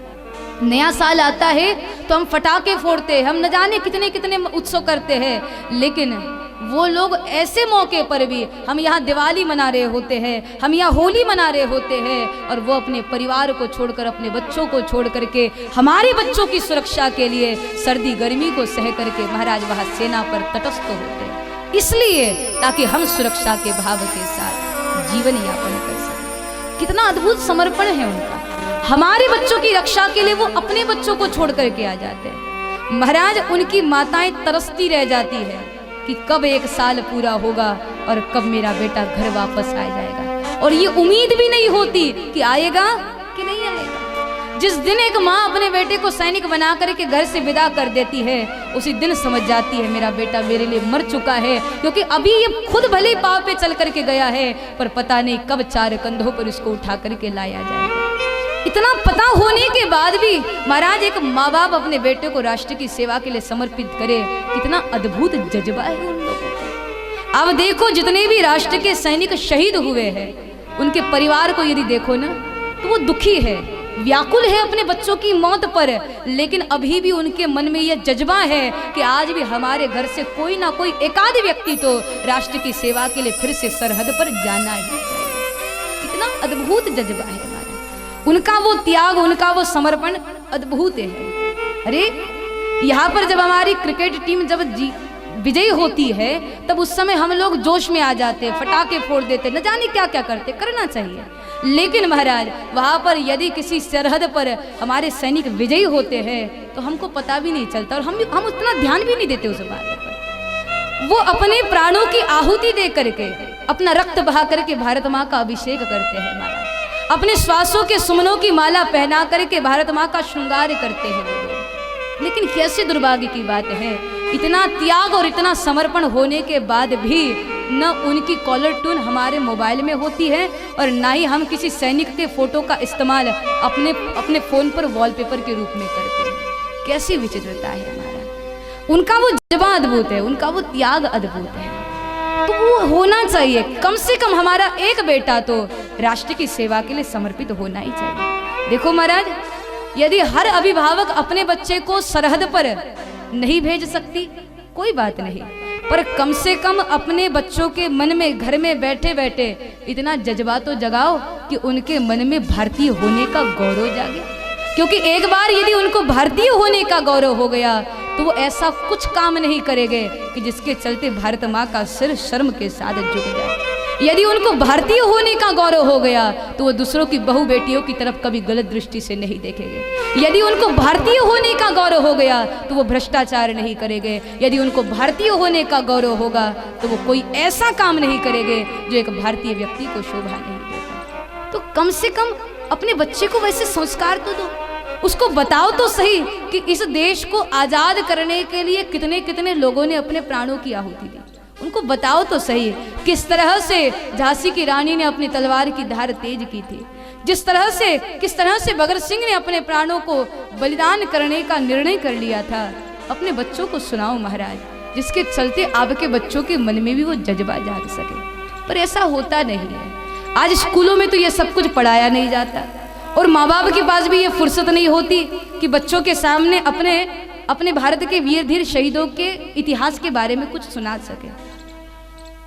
नया साल आता है तो हम फटाके फोड़ते हैं, हम न जाने कितने कितने उत्सव करते हैं, लेकिन वो लोग ऐसे मौके पर भी, हम यहाँ दिवाली मना रहे होते हैं, हम यहाँ होली मना रहे होते हैं, और वो अपने परिवार को छोड़कर, अपने बच्चों को छोड़ करके हमारे बच्चों की सुरक्षा के लिए सर्दी गर्मी को सह करके महाराज वहाँ सेना पर तटस्थ होते हैं, इसलिए ताकि हम सुरक्षा के भाव के साथ जीवन यापन कर सकें। कितना अद्भुत समर्पण है उनका। हमारे बच्चों की रक्षा के लिए वो अपने बच्चों को छोड़ करके आ जाते हैं। महाराज, उनकी माताएं तरसती रह जाती है कि कब एक साल पूरा होगा और कब मेरा बेटा घर वापस आ जाएगा, और ये उम्मीद भी नहीं होती कि आएगा कि नहीं आएगा। जिस दिन एक माँ अपने बेटे को सैनिक बना करके घर से विदा कर देती है, उसी दिन समझ जाती है मेरा बेटा मेरे लिए मर चुका है, क्योंकि अभी ये खुद भले ही पाँव पे चल करके गया है, पर पता नहीं कब चार कंधों पर इसको उठा करके लाया जाएगा। इतना पता होने के बाद भी महाराज एक माँ बाप अपने बेटे को राष्ट्र की सेवा के लिए समर्पित करे, कितना अद्भुत जज्बा है उन लोगों को। अब देखो, जितने भी राष्ट्र के सैनिक शहीद हुए हैं, उनके परिवार को यदि देखो ना, तो वो दुखी है, व्याकुल है अपने बच्चों की मौत पर, लेकिन अभी भी उनके मन में यह जज्बा है कि आज भी हमारे घर से कोई ना कोई एकाध व्यक्ति तो राष्ट्र की सेवा के लिए फिर से सरहद पर जाना ही चाहिए। कितना अद्भुत जज्बा है हमारा, उनका वो त्याग, उनका वो समर्पण अद्भुत है। अरे यहाँ पर जब हमारी क्रिकेट टीम जब विजयी होती है, तब उस समय हम लोग जोश में आ जाते, फटाके फोड़ देते, न जाने क्या क्या करते, करना चाहिए। लेकिन महाराज, वहाँ पर यदि किसी सरहद पर हमारे सैनिक विजयी होते हैं तो हमको पता भी नहीं चलता, और हम उतना ध्यान भी नहीं देते उस बात पर। वो अपने प्राणों की आहुति दे करके, अपना रक्त बहा करके भारत माँ का अभिषेक करते हैं महाराज, अपने श्वासों के सुमनों की माला पहना करके भारत माँ का श्रृंगार करते हैं वो लोग। लेकिन कैसे दुर्भाग्य की बात है, इतना त्याग और इतना समर्पण होने के बाद भी न उनकी कॉलर ट्यून हमारे मोबाइल में होती है, और ना ही हम किसी सैनिक के फोटो का इस्तेमाल अपने फोन पर वॉलपेपर के रूप में करते हैं। कैसी विचित्रता है हमारा। उनका वो जज्बा अद्भुत है, उनका वो त्याग अद्भुत है, तो वो होना चाहिए। कम से कम हमारा एक बेटा तो राष्ट्र की सेवा के लिए समर्पित होना ही चाहिए। देखो महाराज, यदि हर अभिभावक अपने बच्चे को सरहद पर नहीं भेज सकती, कोई बात नहीं, पर कम से कम अपने बच्चों के मन में घर में बैठे बैठे इतना जज्बा तो जगाओ कि उनके मन में भारतीय होने का गौरव जागे। क्योंकि एक बार यदि उनको भारतीय होने का गौरव हो गया तो वो ऐसा कुछ काम नहीं करेंगे कि जिसके चलते भारत माँ का सिर शर्म के साथ झुक जाए। यदि उनको भारतीय होने का गौरव हो गया तो वो दूसरों की बहू बेटियों की तरफ कभी गलत दृष्टि से नहीं देखेंगे। यदि उनको भारतीय होने का गौरव हो गया तो वो भ्रष्टाचार नहीं करेंगे। यदि उनको भारतीय होने का गौरव होगा तो वो कोई ऐसा काम नहीं करेंगे जो एक भारतीय व्यक्ति को शोभा नहीं देता। तो कम से कम अपने बच्चे को वैसे संस्कार तो दो, उसको बताओ तो सही कि इस देश को आज़ाद करने के लिए कितने कितने लोगों ने अपने प्राणों की आहुति दी। उनको बताओ तो सही किस तरह से झांसी की रानी ने अपनी तलवार की धार तेज की थी, किस तरह से भगत सिंह ने अपने प्राणों को बलिदान करने का निर्णय कर लिया था। अपने बच्चों को सुनाओ महाराज, जिसके चलते आपके बच्चों के मन में भी वो जज्बा जाग सके। पर ऐसा होता नहीं है। आज स्कूलों में तो ये सब कुछ पढ़ाया नहीं जाता और माँ बाप के पास भी ये फुर्सत नहीं होती कि बच्चों के सामने अपने भारत के वीर धीर शहीदों के इतिहास के बारे में कुछ सुना सके।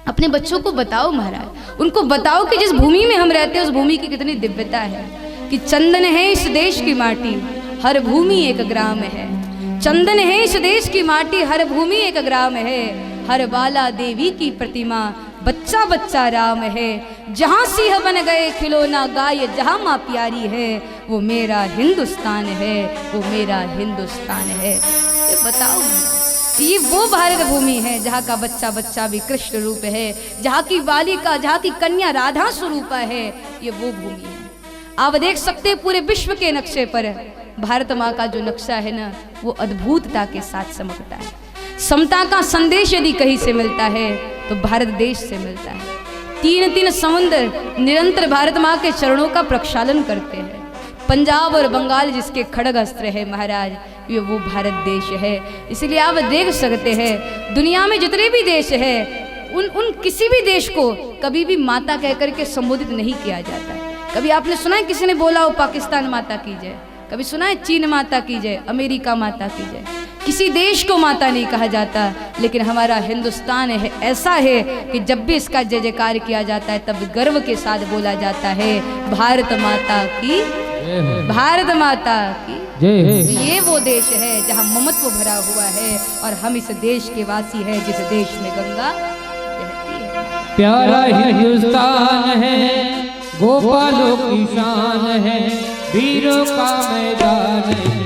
अपने बच्चों को बताओ महाराज, उनको बताओ कि जिस भूमि में हम रहते हैं उस भूमि की कितनी दिव्यता है, कि चंदन है इस देश की माटी, हर भूमि एक ग्राम है। चंदन है इस देश की माटी, हर भूमि एक ग्राम है। हर बाला देवी की प्रतिमा, बच्चा बच्चा राम है। जहाँ सिंह बन गए खिलौना गाय, जहाँ माँ प्यारी है, वो मेरा हिंदुस्तान है, वो मेरा हिंदुस्तान है। ये बताओ, ये वो भारत भूमि है जहाँ का बच्चा बच्चा भी कृष्ण रूप है, जहाँ की बालिका, जहाँ की कन्या राधा स्वरूपा है। ये वो भूमि है। आप देख सकते हैं पूरे विश्व के नक्शे पर भारत माँ का जो नक्शा है ना, वो अद्भुतता के साथ चमकता है। समता का संदेश यदि कहीं से मिलता है तो भारत देश से मिलता है। तीन तीन समुद्र निरंतर भारत माँ के चरणों का प्रक्षालन करते हैं। पंजाब और बंगाल जिसके खड़ग अस्त्र है महाराज, ये वो भारत देश है। इसलिए आप देख सकते हैं दुनिया में जितने भी देश है उन किसी भी देश को कभी भी माता कहकर के संबोधित नहीं किया जाता। कभी आपने सुना है किसी ने बोला हो पाकिस्तान माता की जय? कभी सुना है चीन माता की जय, अमेरिका माता की जय? किसी देश को माता नहीं कहा जाता। लेकिन हमारा हिंदुस्तान है ऐसा है कि जब भी इसका जय जयकार किया जाता है तब गर्व के साथ बोला जाता है भारत माता की, भारत माता की जय। ये वो देश है जहाँ ममत्व भरा हुआ है और हम इस देश के वासी हैं जिस देश में गंगा बहती है। प्यारा हिंदुस्तान है, गोपालों की शान है, वीरों का मैदान है,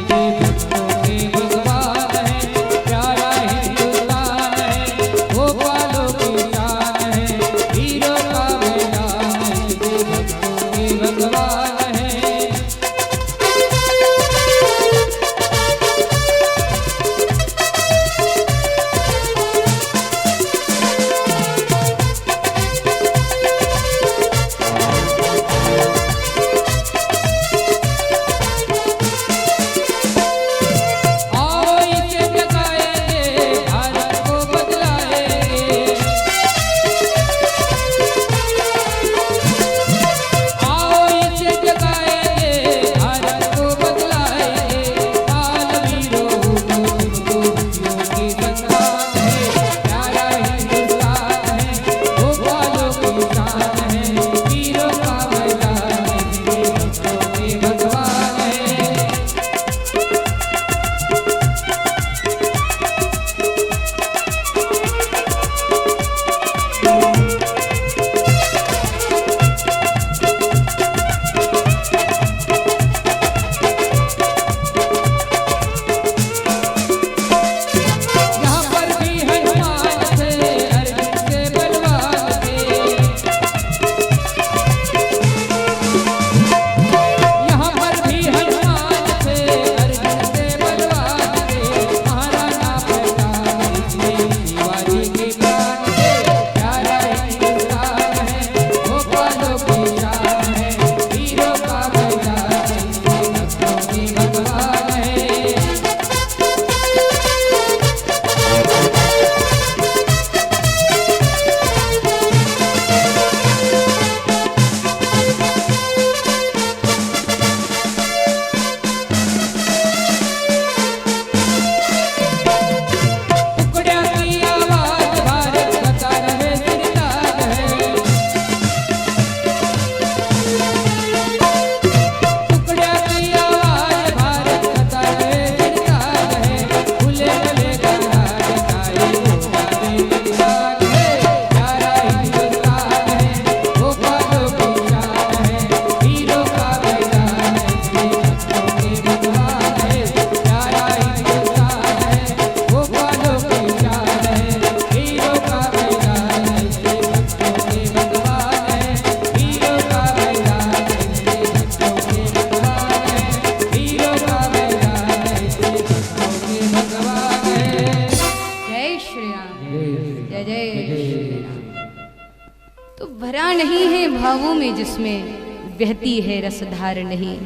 भावों में जिसमें बहती है रसधार नहीं,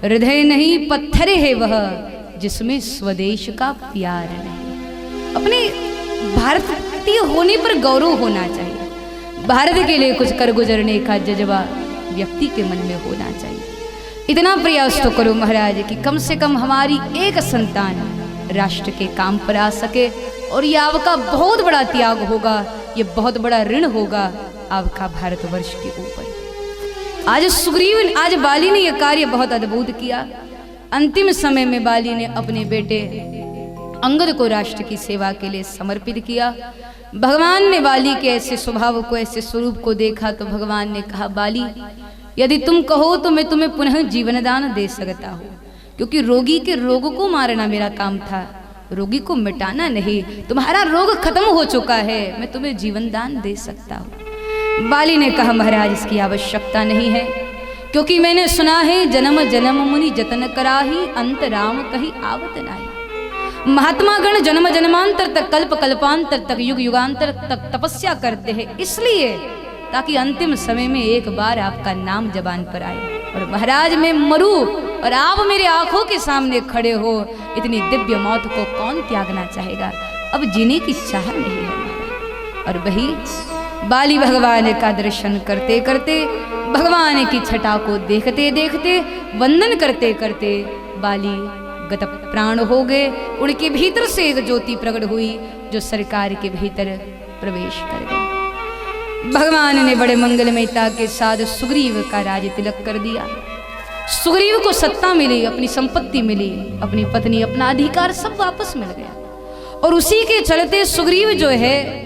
हृदय नहीं पत्थर है वह जिसमें स्वदेश का प्यार नहीं। अपने भारतीय होने पर गौरव होना चाहिए, भारत के लिए कुछ कर गुजरने का जज्बा व्यक्ति के मन में होना चाहिए। इतना प्रयास तो करो महाराज कि कम से कम हमारी एक संतान राष्ट्र के काम पर आ सके, और ये आपका बहुत बड़ा त्याग होगा, ये बहुत बड़ा ऋण होगा आपका भारतवर्ष के ऊपर। आज बाली ने यह कार्य बहुत अद्भुत किया। अंतिम समय में बाली ने अपने बेटे अंगद को राष्ट्र की सेवा के लिए समर्पित किया। भगवान ने बाली के ऐसे स्वभाव को, ऐसे स्वरूप को देखा तो भगवान ने कहा, बाली यदि तुम कहो तो मैं तुम्हें पुनः जीवन दान दे सकता हूँ, क्योंकि रोगी के रोग को मारना मेरा काम था, रोगी को मिटाना नहीं। तुम्हारा रोग खत्म हो चुका है, मैं तुम्हें जीवन दान दे सकता हूँ। बाली ने कहा, महाराज इसकी आवश्यकता नहीं है, क्योंकि मैंने सुना है जन्म जन्म मुनि जतन कराही, अंत राम कहीं आवत नाही। महात्मा गण जन्म जन्मांतर तक, कल्प कल्पांतर तक, युग युगांतर तक तपस्या करते हैं, इसलिए ताकि अंतिम समय में एक बार आपका नाम जबान पर आए। और महाराज मैं मरूं और आप मेरे आंखों के सामने खड़े हो, इतनी दिव्य मौत को कौन त्यागना चाहेगा? अब जीने की चाह नहीं है महाराज। और वही बाली भगवान का दर्शन करते करते, भगवान की छटा को देखते देखते, वंदन करते करते बाली गत प्राण हो गए। उनके भीतर से एक ज्योति प्रकट हुई जो सरकार के भीतर प्रवेश कर गई। भगवान ने बड़े मंगलमयता के साथ सुग्रीव का राज तिलक कर दिया। सुग्रीव को सत्ता मिली, अपनी संपत्ति मिली, अपनी पत्नी, अपना अधिकार सब वापस मिल गया। और उसी के चलते सुग्रीव जो है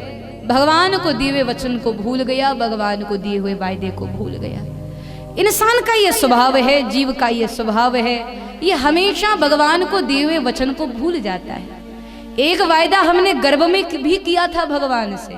भगवान को दिए हुए वचन को भूल गया, भगवान को दिए हुए वायदे को भूल गया। इंसान का यह स्वभाव है, जीव का यह स्वभाव है, ये हमेशा भगवान को दिए हुए वचन को भूल जाता है। एक वायदा हमने गर्भ में भी किया था भगवान से,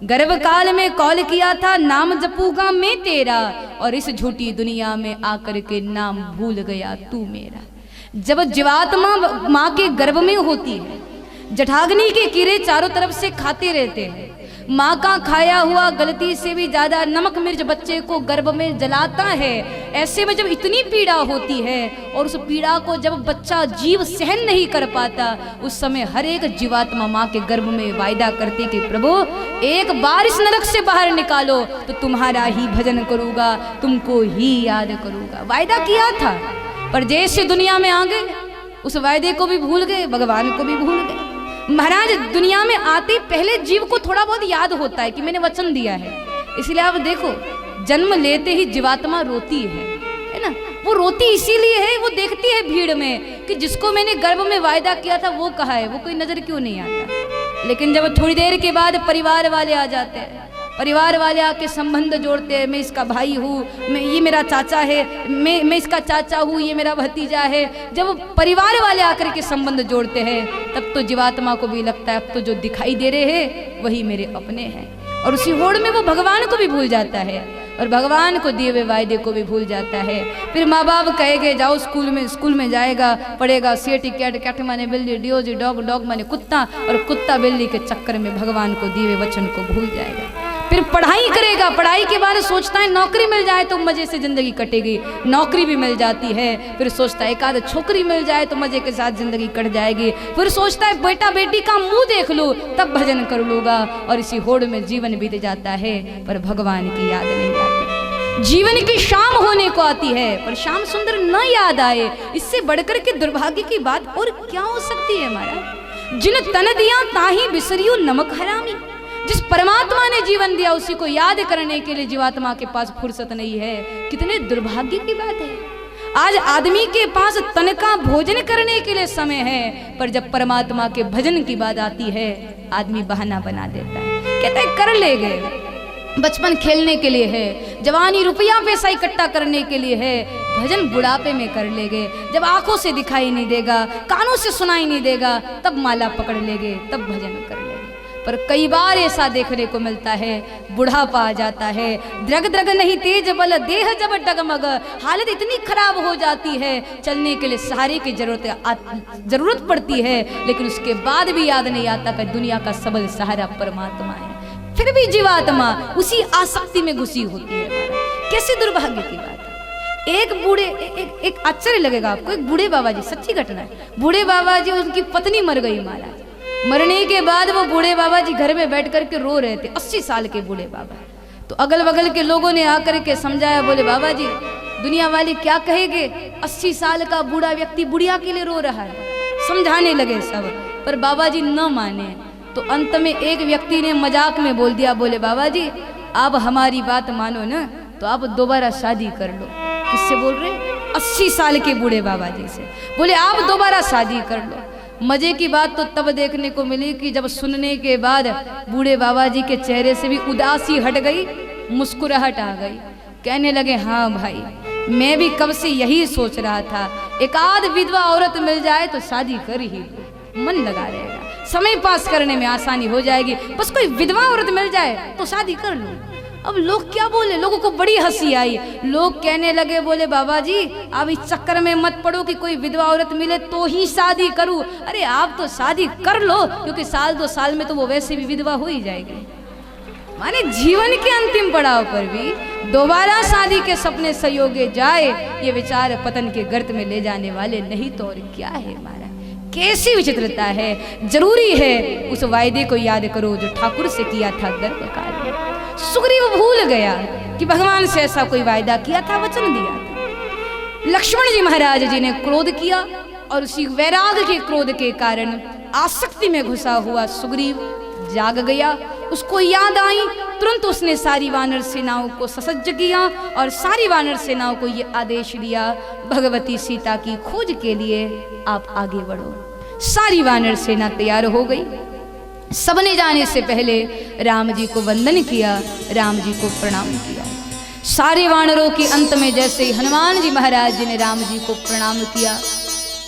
गर्भ काल में कॉल किया था, नाम जपूंगा मैं तेरा, और इस झूठी दुनिया में आकर के नाम भूल गया तू मेरा। जब जीवात्मा माँ के गर्भ में होती है, जठाग्नि के कीड़े चारों तरफ से खाते रहते हैं, माँ का खाया हुआ गलती से भी ज्यादा नमक मिर्च बच्चे को गर्भ में जलाता है। ऐसे में जब इतनी पीड़ा होती है और उस पीड़ा को जब बच्चा जीव सहन नहीं कर पाता, उस समय हर एक जीवात्मा माँ के गर्भ में वायदा करते कि प्रभु एक बार इस नरक से बाहर निकालो तो तुम्हारा ही भजन करूँगा, तुमको ही याद करूँगा। वायदा किया था, पर जैसे दुनिया में आ गए उस वायदे को भी भूल गए, भगवान को भी भूल गए। महाराज दुनिया में आते पहले जीव को थोड़ा बहुत याद होता है कि मैंने वचन दिया है, इसलिए आप देखो जन्म लेते ही जीवात्मा रोती है ना। वो रोती इसीलिए है, वो देखती है भीड़ में कि जिसको मैंने गर्भ में वायदा किया था वो कहाँ है, वो कोई नजर क्यों नहीं आता। लेकिन जब थोड़ी देर के बाद परिवार वाले आ जाते हैं, परिवार वाले आके संबंध जोड़ते हैं, मैं इसका भाई हूँ, ये मेरा चाचा है, मैं इसका चाचा हूँ, ये मेरा भतीजा है। जब परिवार वाले आकर के संबंध जोड़ते हैं तब तो जीवात्मा को भी लगता है अब तो जो दिखाई दे रहे हैं वही मेरे अपने हैं, और उसी होड़ में वो भगवान को भी भूल जाता है और भगवान को दिए हुए वायदे को भी भूल जाता है। फिर माँ बाप कहेंगे जाओ स्कूल में जाएगा, पढ़ेगा, सेटी कैट, कैट माने बिल्ली, डियोजी डॉग, डॉग माने कुत्ता, और कुत्ता बिल्ली के चक्कर में भगवान को दिए हुए वचन को भूल जाएगा। फिर पढ़ाई करेगा, पढ़ाई के बारे में सोचता है नौकरी मिल जाए तो मजे से जिंदगी कटेगी, नौकरी भी मिल जाती है। फिर सोचता है एक आध छोकरी मिल जाए तो मजे के साथ जिंदगी कट जाएगी। फिर सोचता है बेटा बेटी का मुंह देख लूं तब भजन कर लूंगा, और इसी होड़ में जीवन बीत जाता है पर भगवान की याद नहीं आती। जीवन की शाम होने को आती है पर शाम सुंदर न याद आए, इससे बढ़कर के दुर्भाग्य की बात और क्या हो सकती है। हमारा जिन तन दिया ताही बिसरियो नमक हरामी, जिस परमात्मा ने जीवन दिया उसी को याद करने के लिए जीवात्मा के पास फुर्सत नहीं है। कितने दुर्भाग्य की बात है। आज आदमी के पास तन का भोजन करने के लिए समय है, पर जब परमात्मा के भजन की बात आती है आदमी बहाना बना देता है, कहता है कर लेंगे, बचपन खेलने के लिए है, जवानी रुपया पैसा इकट्ठा करने के लिए है, भजन बुढ़ापे में कर लेंगे, जब आंखों से दिखाई नहीं देगा, कानों से सुनाई नहीं देगा, तब माला पकड़ लेंगे, तब भजन कर लेंगे। पर कई बार ऐसा देखने को मिलता है, बुढ़ापा आ जाता है, द्रग द्रग नहीं तेज बल, देह जब डगमग, हालत इतनी खराब हो जाती है, चलने के लिए सहारे की जरूरत पड़ती है, लेकिन उसके बाद भी याद नहीं आता कि दुनिया का सबल सहारा परमात्मा है। फिर भी जीवात्मा उसी आसक्ति में घुसी होती है। कैसे दुर्भाग्य की बात है। एक बूढ़े एक आश्चर्य लगेगा आपको, एक बूढ़े बाबा जी, सच्ची घटना है, बूढ़े बाबा जी उनकी पत्नी मर गई महाराज। मरने के बाद वो बूढ़े बाबा जी घर में बैठ करके रो रहे थे, 80 साल के बूढ़े बाबा। तो अगल बगल के लोगों ने आकर के समझाया, बोले बाबा जी दुनिया वाले क्या कहेंगे, 80 साल का बूढ़ा व्यक्ति बुढ़िया के लिए रो रहा है। समझाने लगे सब, पर बाबा जी न माने। तो अंत में एक व्यक्ति ने मजाक में बोल दिया, बोले बाबा जी आप हमारी बात मानो ना तो आप दोबारा शादी कर लो। किससे बोल रहे? 80 साल के बूढ़े बाबा जी से। बोले आप दोबारा शादी कर लो। मजे की बात तो तब देखने को मिली कि जब सुनने के बाद बूढ़े बाबा जी के चेहरे से भी उदासी हट गई, मुस्कुराहट आ गई। कहने लगे हाँ भाई, मैं भी कब से यही सोच रहा था, एक आध विधवा औरत मिल जाए तो शादी कर ही लो, मन लगा रहेगा, समय पास करने में आसानी हो जाएगी, बस कोई विधवा औरत मिल जाए तो शादी कर लो। अब लोग क्या बोले, लोगों को बड़ी हंसी आई। लोग कहने लगे, बोले बाबा जी आप इस चक्कर में मत पड़ो कि कोई विधवा औरत मिले तो ही शादी करूं। अरे आप तो शादी कर लो, क्योंकि साल 2 साल में तो वो वैसे भी विधवा हो ही जाएगी। माने जीवन के अंतिम पड़ाव पर भी दोबारा शादी के सपने संयोगे जाए, ये विचार पतन के गर्त में ले जाने वाले नहीं तो और क्या है हमारा। कैसी विचित्रता है। जरूरी है उस वायदे को याद करो जो ठाकुर से किया था गर्भकाल में। सुग्रीव भूल गया कि भगवान से ऐसा कोई वायदा किया था, वचन दिया था। लक्ष्मण जी महाराज जी ने क्रोध किया और उसी वैराग के क्रोध के कारण आसक्ति में घुसा हुआ सुग्रीव जाग गया। उसको याद आई, तुरंत उसने सारी वानर सेनाओं को ससज्ज किया और सारी वानर सेनाओं को ये आदेश दिया, भगवती सीता की खोज के लिए आप आगे बढ़ो। सारी वानर सेना तैयार हो गई। सबने जाने से पहले राम जी को वंदन किया, राम जी को प्रणाम किया। सारे वानरों के अंत में जैसे ही हनुमान जी महाराज जी ने राम जी को प्रणाम किया,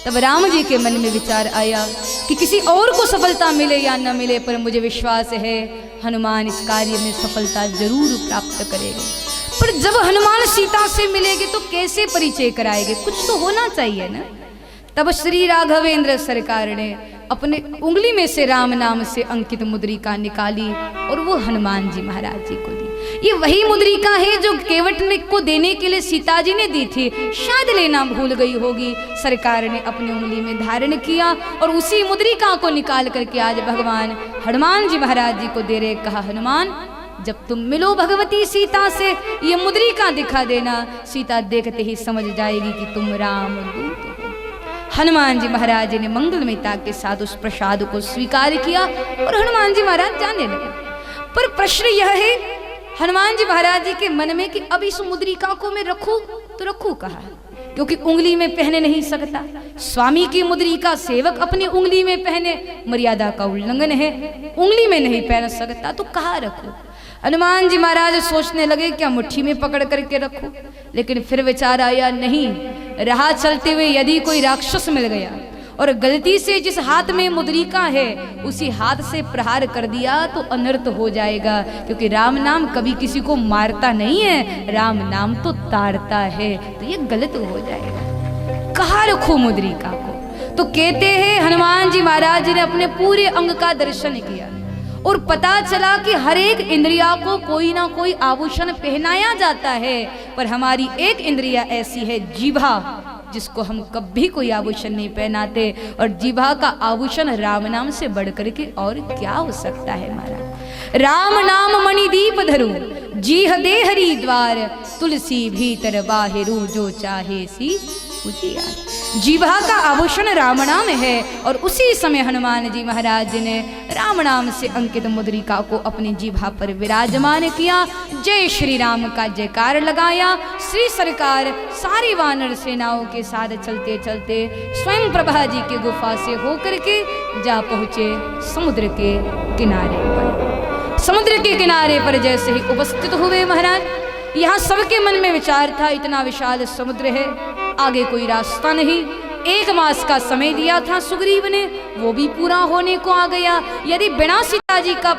तब राम जी के मन में विचार आया कि किसी और को सफलता मिले या न मिले, पर मुझे विश्वास है हनुमान इस कार्य में सफलता जरूर प्राप्त करेंगे। पर जब हनुमान सीता से मिलेंगे तो कैसे परिचय कराएंगे, कुछ तो होना चाहिए ना। तब श्री राघवेंद्र सरकार ने अपने उंगली में से राम नाम से अंकित मुद्रिका निकाली और वो हनुमान जी महाराज जी को दी। ये वही मुद्रिका है जो केवट को देने के लिए सीता जी ने दी थी, शायद लेना भूल गई होगी। सरकार ने अपनी उंगली में धारण किया और उसी मुद्रिका को निकाल करके आज भगवान हनुमान जी महाराज जी को दे रहे। कहा हनुमान जब तुम मिलो भगवती सीता से ये मुद्रिका दिखा देना, सीता देखते ही समझ जाएगी कि तुम राम दूत हो। हनुमान जी महाराज ने मंगलमयता के साथ उस प्रसाद को स्वीकार किया और हनुमान जी महाराज जाने लगे। पर प्रश्न यह है हनुमान जी महाराज जी के मन में कि अब इस मुद्रिका को मैं रखूं तो रखूं कहाँ, क्योंकि उंगली में पहने नहीं सकता। स्वामी की मुद्रिका सेवक अपनी उंगली में पहने, मर्यादा का उल्लंघन है, उंगली में नहीं पहन सकता तो कहाँ रखूं। हनुमान जी महाराज सोचने लगे क्या मुट्ठी में पकड़ करके रखूं, लेकिन फिर विचार आया नहीं, राह चलते हुए यदि कोई राक्षस मिल गया और गलती से जिस हाथ में मुद्रिका है उसी हाथ से प्रहार कर दिया तो अनर्थ हो जाएगा, क्योंकि राम नाम कभी किसी को मारता नहीं है, राम नाम तो तारता है, तो ये गलत हो जाएगा। कहाँ रखो मुद्रिका को? तो कहते हैं हनुमान जी महाराज जी ने अपने पूरे अंग का दर्शन किया और पता चला कि हर एक इंद्रिया को कोई ना कोई आभूषण पहनाया जाता है, पर हमारी एक इंद्रिया ऐसी है जीभा, जिसको हम कभी कोई आभूषण नहीं पहनाते। और जीभा का आभूषण राम नाम से बढ़कर के और क्या हो सकता है हमारा। राम नाम मणिदीप धरु जीह दे हरि द्वार, तुलसी भीतर बाहिरू जो चाहे सी उजियार। जीभा का आभूषण राम नाम है और उसी समय हनुमान जी महाराज ने राम नाम से अंकित मुद्रिका को अपनी जीभा पर विराजमान किया। जय श्री राम का जयकार लगाया। श्री सरकार सारी वानर सेनाओं के साथ चलते चलते स्वयं प्रभा जी के गुफा से होकर के जा पहुँचे समुद्र के किनारे पर। समुद्र के किनारे पर जैसे ही उपस्थित हुए महाराज, यहाँ सबके मन में विचार था इतना विशाल समुद्र है, आगे कोई रास्ता नहीं। 1 मास का समय दिया था सुग्रीव ने, वो भी पूरा होने को आ गया। यदि बिना सीता जी का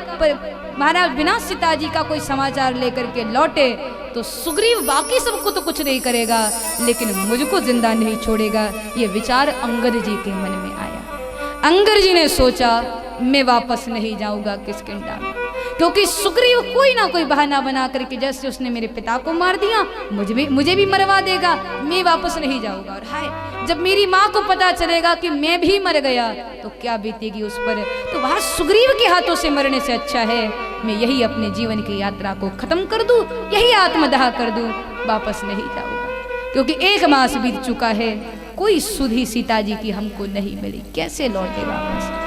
महाराज बिना सीता जी का कोई समाचार लेकर के लौटे तो सुग्रीव बाकी सबको तो कुछ नहीं करेगा, लेकिन मुझको जिंदा नहीं छोड़ेगा। ये विचार अंगद जी के मन में आया। अंगद जी ने सोचा मैं वापस नहीं जाऊंगा किष्किंधा में, क्योंकि सुग्रीव कोई ना कोई बहाना बना करके जैसे उसने मेरे पिता को मार दिया मुझे भी मरवा देगा, मैं वापस नहीं जाऊंगा। और हाय जब मेरी माँ को पता चलेगा कि मैं भी मर गया तो क्या बीतेगी उस पर। तो वहां सुग्रीव के हाथों से मरने से अच्छा है मैं यही अपने जीवन की यात्रा को खत्म कर दूं, यही आत्मदाह कर दूं, वापस नहीं जाऊंगा। क्योंकि 1 मास बीत चुका है, कोई सुधि सीता जी की हमको नहीं मिली, कैसे लौटे वापस।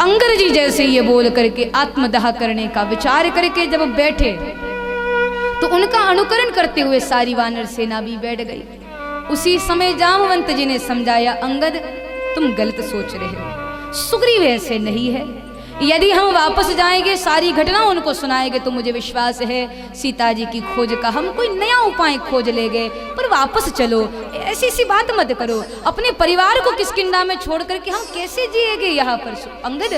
अंगर जी जैसे ये बोल करके आत्मदाह करने का विचार करके जब बैठे तो उनका अनुकरण करते हुए सारी वानर सेना भी बैठ गई। उसी समय जामवंत जी ने समझाया, अंगद तुम गलत सोच रहे हो, सुग्रीव ऐसे नहीं है। यदि हम वापस जाएंगे सारी घटना उनको सुनाएंगे तो मुझे विश्वास है सीता जी की खोज का हम कोई नया उपाय खोज लेंगे। पर वापस चलो, ऐसी सी बात मत करो, अपने परिवार को किष्किंधा में छोड़ करके हम कैसे जिएंगे यहाँ पर। अंगद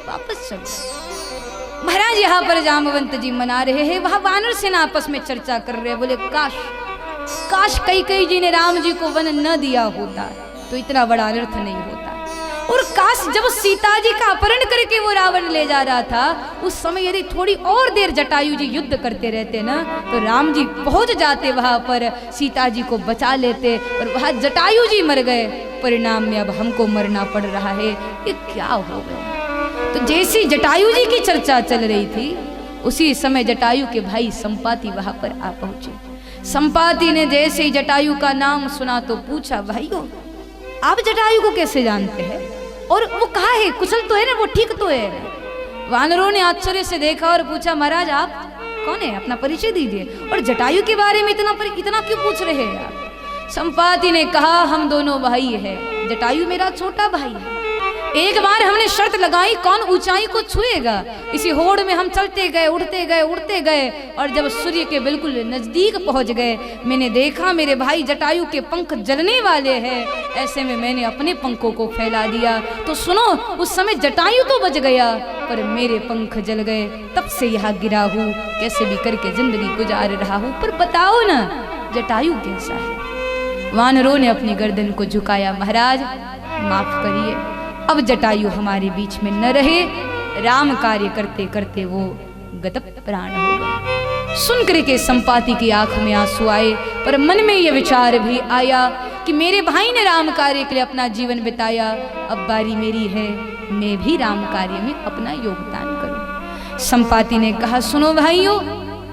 वापस चलो। महाराज यहाँ पर जामवंत जी मना रहे हैं, वहां वानर सेना आपस में चर्चा कर रहे हैं। बोले काश कैकेयी जी ने राम जी को वन न दिया होता तो इतना बड़ा अनर्थ नहीं होता। और काश जब सीता जी का अपहरण करके वो रावण ले जा रहा था उस समय यदि थोड़ी और देर जटायु जी युद्ध करते रहते ना तो राम जी पहुंच जाते वहां पर, सीता जी को बचा लेते। और वहां जटायु जी मर गए, परिणाम में अब हमको मरना पड़ रहा है, ये क्या हो गया। तो जैसी जटायु जी की चर्चा चल रही थी उसी समय जटायु के भाई संपाति वहां पर आ पहुंचे। संपाति ने जैसे ही जटायु का नाम सुना तो पूछा, भाइयों आप जटायु को कैसे जानते हैं और वो कहाँ है, कुशल तो है ना, वो ठीक तो है। वानरों ने आश्चर्य से देखा और पूछा, महाराज आप कौन है, अपना परिचय दीजिए, और जटायु के बारे में इतना क्यों पूछ रहे हैं आप। संपाति ने कहा, हम दोनों भाई हैं, जटायु मेरा छोटा भाई है। एक बार हमने शर्त लगाई कौन ऊंचाई को छुएगा, इसी होड़ में हम चलते गए उड़ते गए और जब सूर्य के बिल्कुल नजदीक पहुंच गए मैंने देखा मेरे भाई जटायु के पंख जलने वाले हैं। ऐसे में मैंने अपने पंखों को फैला दिया तो सुनो उस समय जटायु तो बच गया पर मेरे पंख जल गए, तब से यहाँ गिरा हूँ, कैसे भी करके जिंदगी गुजार रहा हूँ। पर बताओ ना जटायु कैसा है। वानरों ने अपनी गर्दन को झुकाया, महाराज माफ करिए, अब जटायु हमारे बीच में न रहे, राम कार्य करते करते वो गतप प्राण हो गए। सुन करके संपाति की आंख में आंसू आए पर मन में यह विचार भी आया कि मेरे भाई ने राम कार्य के लिए अपना जीवन बिताया, अब बारी मेरी है, मैं भी राम कार्य में अपना योगदान करूं। संपाति ने कहा, सुनो भाइयों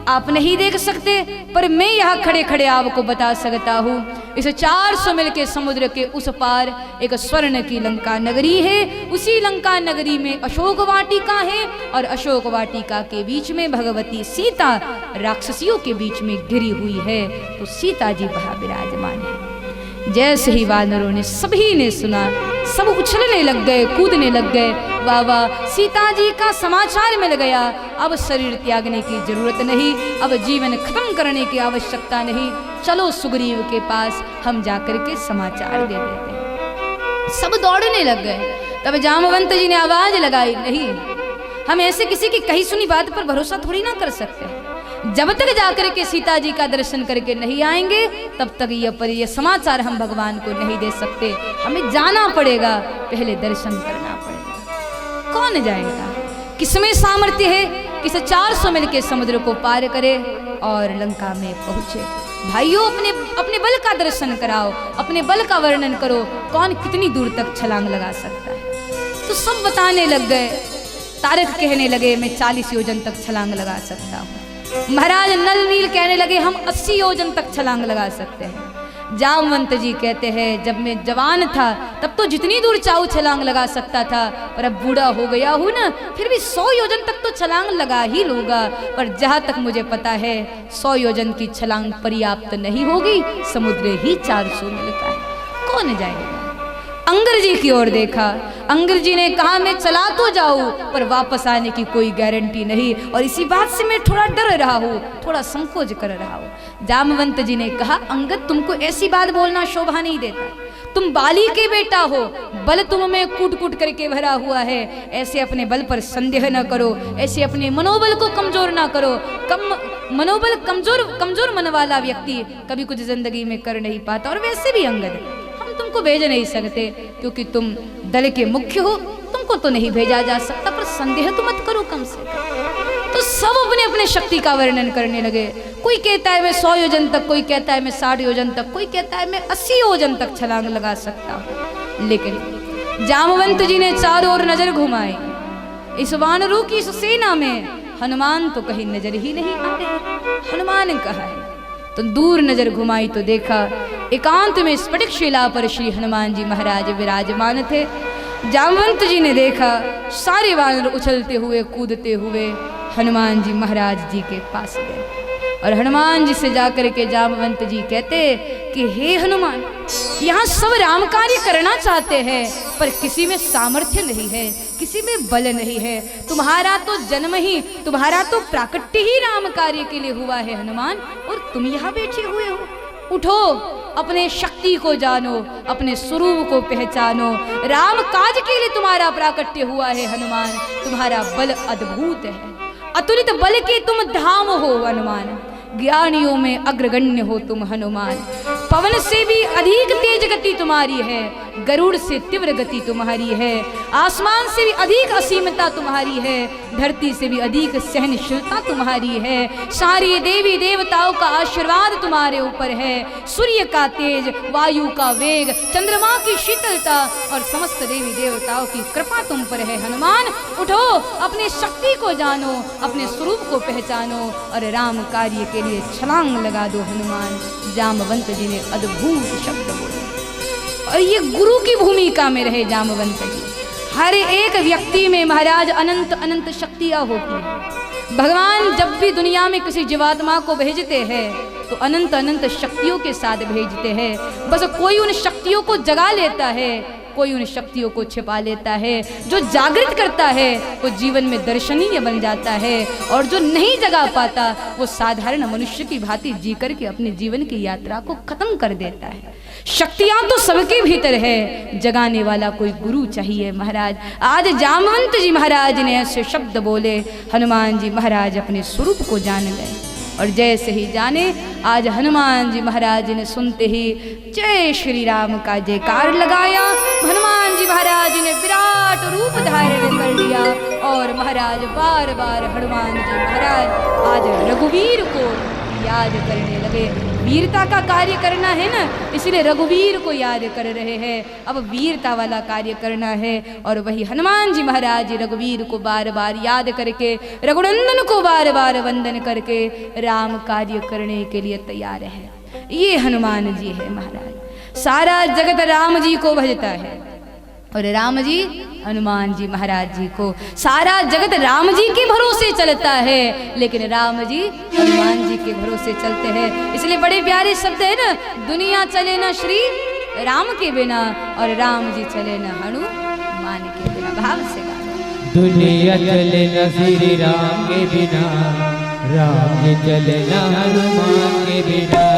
आप नहीं देख सकते पर मैं यहाँ खड़े खड़े आपको बता सकता हूँ, इस 400 मील के समुद्र के उस पार एक स्वर्ण की लंका नगरी है। उसी लंका नगरी में अशोक वाटिका है और अशोक वाटिका के बीच में भगवती सीता राक्षसियों के बीच में घिरी हुई है। तो सीता जी वहाँ विराजमान है। जैसे ही वानरों ने सभी ने सुना सब उछलने लग गए, कूदने लग गए, वाह वाह सीता जी का समाचार मिल गया, अब शरीर त्यागने की जरूरत नहीं, अब जीवन खत्म करने की आवश्यकता नहीं, चलो सुग्रीव के पास हम जाकर के समाचार दे देते हैं। सब दौड़ने लग गए। तब जामवंत जी ने आवाज लगाई, नहीं हम ऐसे किसी की कही सुनी बात पर भरोसा थोड़ी ना कर सकते, जब तक जाकर के सीता जी का दर्शन करके नहीं आएंगे तब तक ये समाचार हम भगवान को नहीं दे सकते, हमें जाना पड़ेगा, पहले दर्शन करना पड़ेगा। कौन जाएगा, किसमें सामर्थ्य है किस 400 मील के समुद्र को पार करे और लंका में पहुंचे। भाइयों अपने बल का दर्शन कराओ, अपने बल का वर्णन करो, कौन कितनी दूर तक छलांग लगा सकता है। तो सब बताने लग गए। तारक कहने लगे मैं 40 योजन तक छलांग लगा सकता हूँ। महाराज नल नील कहने लगे हम 80 योजन तक छलांग लगा सकते हैं। जामवंत जी कहते हैं जब मैं जवान था तब तो जितनी दूर चाहूं छलांग लगा सकता था, पर अब बूढ़ा हो गया हूं ना, फिर भी 100 योजन तक तो छलांग लगा ही लूंगा। पर जहां तक मुझे पता है 100 योजन की छलांग पर्याप्त नहीं होगी, समुद्र ही 400 मील का है, कौन जाएगा। अंगर जी की ओर देखा, अंगर जी ने कहा मैं चला तो जाऊं पर वापस आने की कोई गारंटी नहीं, और इसी बात से मैं थोड़ा डर रहा हूँ, थोड़ा संकोच कर रहा हूँ। जामवंत जी ने कहा अंगद तुमको ऐसी बात बोलना शोभा नहीं देता, तुम बाली के बेटा हो, बल तुम में कूट कूट करके भरा हुआ है, ऐसे अपने बल पर संदेह न करो, ऐसे अपने मनोबल को कमजोर ना करो। मनोबल कमजोर मन वाला व्यक्ति कभी कुछ जिंदगी में कर नहीं पाता। और वैसे भी अंगद तुमको भेज नहीं सकते क्योंकि तुम दल के मुख्य हो, तुमको तो नहीं भेजा जा सकता, पर संदेह तो मत करो कम से कम। तो सब अपने अपने शक्ति का वर्णन करने लगे। कोई कहता है मैं 100 योजन तक, कोई कहता है मैं 60 योजन तक, कोई कहता है मैं 80 योजन तक छलांग लगा सकता हूँ। लेकिन जामवंत जी ने चारों ओर नजर घुमाई। इस वानरों की इस सेना में हनुमान तो कहीं नजर ही नहीं आ रहे। हनुमान कहा है तो दूर नजर घुमाई तो देखा एकांत में स्फटिक शिला पर श्री हनुमान जी महाराज विराजमान थे। जामवंत जी ने देखा सारे वानर उछलते हुए कूदते हुए हनुमान जी महाराज जी के पास गए और हनुमान जी से जाकर के जामवंत जी कहते कि हे हनुमान, यहाँ सब राम कार्य करना चाहते हैं पर किसी में सामर्थ्य नहीं है, किसी में बल नहीं है। तुम्हारा तो जन्म ही, तुम्हारा तो प्राकट्य ही राम कार्य के लिए हुआ है हनुमान, और तुम यहाँ बैठे हुए हो। उठो, अपने शक्ति को जानो, अपने स्वरूप को पहचानो। राम काज के लिए तुम्हारा प्राकट्य हुआ है हनुमान। तुम्हारा बल अद्भुत है, अतुलित बल के तुम धाम हो हनुमान। ज्ञानियों में अग्रगण्य हो तुम हनुमान। पवन से भी अधिक तेज गति तुम्हारी है, गरुड़ से तीव्र गति तुम्हारी है, आसमान से भी अधिक असीमता तुम्हारी है, धरती से भी अधिक सहनशीलता तुम्हारी है। सारी देवी देवताओं का आशीर्वाद तुम्हारे ऊपर है। सूर्य का तेज, वायु का वेग, चंद्रमा की शीतलता और समस्त देवी देवताओं की कृपा तुम पर है हनुमान। उठो, अपने शक्ति को जानो, अपने स्वरूप को पहचानो और राम कार्य के लिए छलांग लगा दो हनुमान। जामवंत जी ने अद्भुत शब्द बोले और ये गुरु की भूमिका में रहे जामवंत जी। हर एक व्यक्ति में महाराज अनंत अनंत शक्तियाँ होती हैं। भगवान जब भी दुनिया में किसी जीवात्मा को भेजते हैं तो अनंत अनंत शक्तियों के साथ भेजते हैं। बस कोई उन शक्तियों को जगा लेता है, कोई उन शक्तियों को छिपा लेता है। जो जागृत करता है वो जीवन में दर्शनीय बन जाता है और जो नहीं जगा पाता वो साधारण मनुष्य की भांति जी करके अपने जीवन की यात्रा को खत्म कर देता है। शक्तियां तो सबके भीतर है, जगाने वाला कोई गुरु चाहिए महाराज। आज जामवंत जी महाराज ने ऐसे शब्द बोले, हनुमान जी महाराज अपने स्वरूप को जान गए और जैसे ही जाने आज हनुमान जी महाराज ने सुनते ही जय श्री राम का जयकार लगाया। हनुमान जी महाराज ने विराट रूप धारण कर लिया और महाराज बार बार हनुमान जी महाराज आज रघुवीर को याद करने लगे। वीरता का कार्य करना है ना, इसलिए रघुवीर को याद कर रहे हैं। अब वीरता वाला कार्य करना है और वही हनुमान जी महाराज रघुवीर को बार बार याद करके, रघुनंदन को बार बार वंदन करके राम कार्य करने के लिए तैयार है। ये हनुमान जी है महाराज। सारा जगत राम जी को भजता है और राम जी हनुमान जी महाराज जी को। सारा जगत राम जी के भरोसे चलता है लेकिन राम जी हनुमान जी के भरोसे चलते हैं। इसलिए बड़े प्यारे शब्द है ना, दुनिया चले ना श्री राम के बिना और राम जी चले ना हनुमान के बिना। भाव से गाना। दुनिया चले न श्री राम के बिना, राम जी चले न हनुमान के बिना।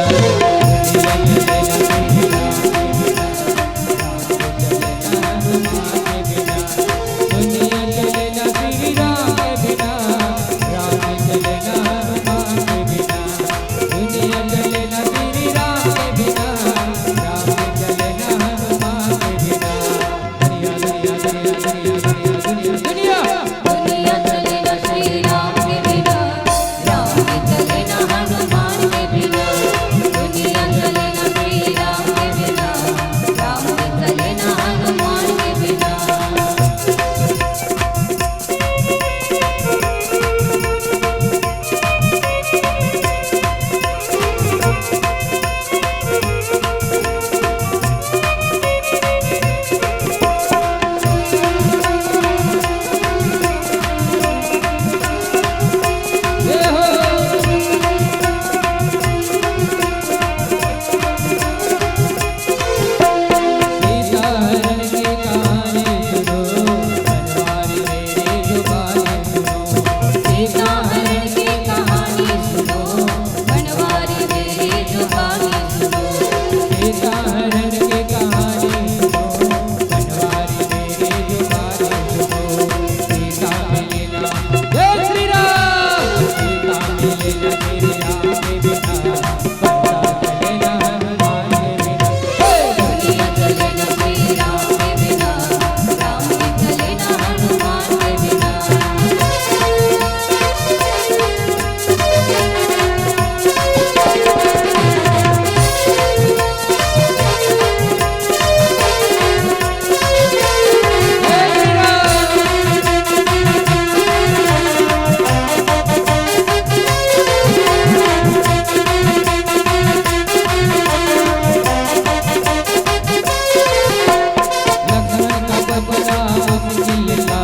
बचना मुश्किल था,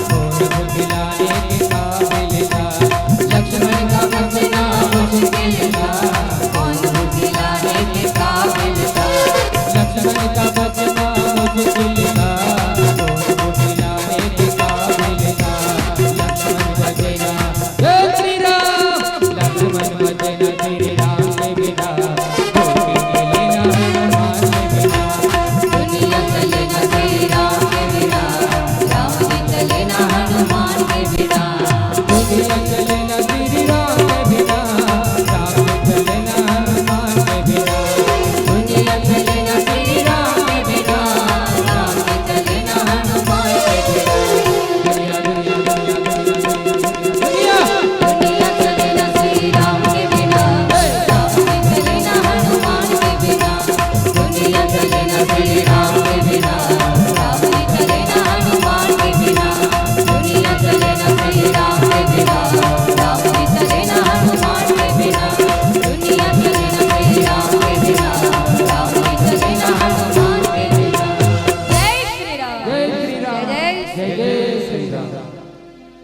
कौन खिलाने के काबिल था। लक्ष्मण का बचना मुश्किल था, कौन खिलाने के काबिल था। लक्ष्मण का बचना मुश्किल था, कौन खिलाने के काबिल था। लक्ष्मण बचना जय श्री राम, लक्ष्मण बचना श्री राम के बिना, धोखे लेना हनुमान के बिना। दुनिया चले न श्री राम के बिना, राम जी चले न हनुमान के बिना। दुनिया चले न श्री राम के बिना, राम चले न हनुमान के बिना। दुनिया चले न श्री राम के बिना, राम जी चले न हनुमान के बिना। दुनिया दुनिया दुनिया दुनिया दुनिया चले न श्री राम के बिना, राम जी चले न हनुमान के बिना। दुनिया चले न श्री राम के बिना, राम जी चले न हनुमान के बिना। दुनिया चले न श्री राम के बिना, राम जी चले न हनुमान के बिना। दुनिया चले न श्री राम के बिना, राम जी चले न हनुमान के बिना। जय श्री राम, जय श्री राम, जय जय श्री राम।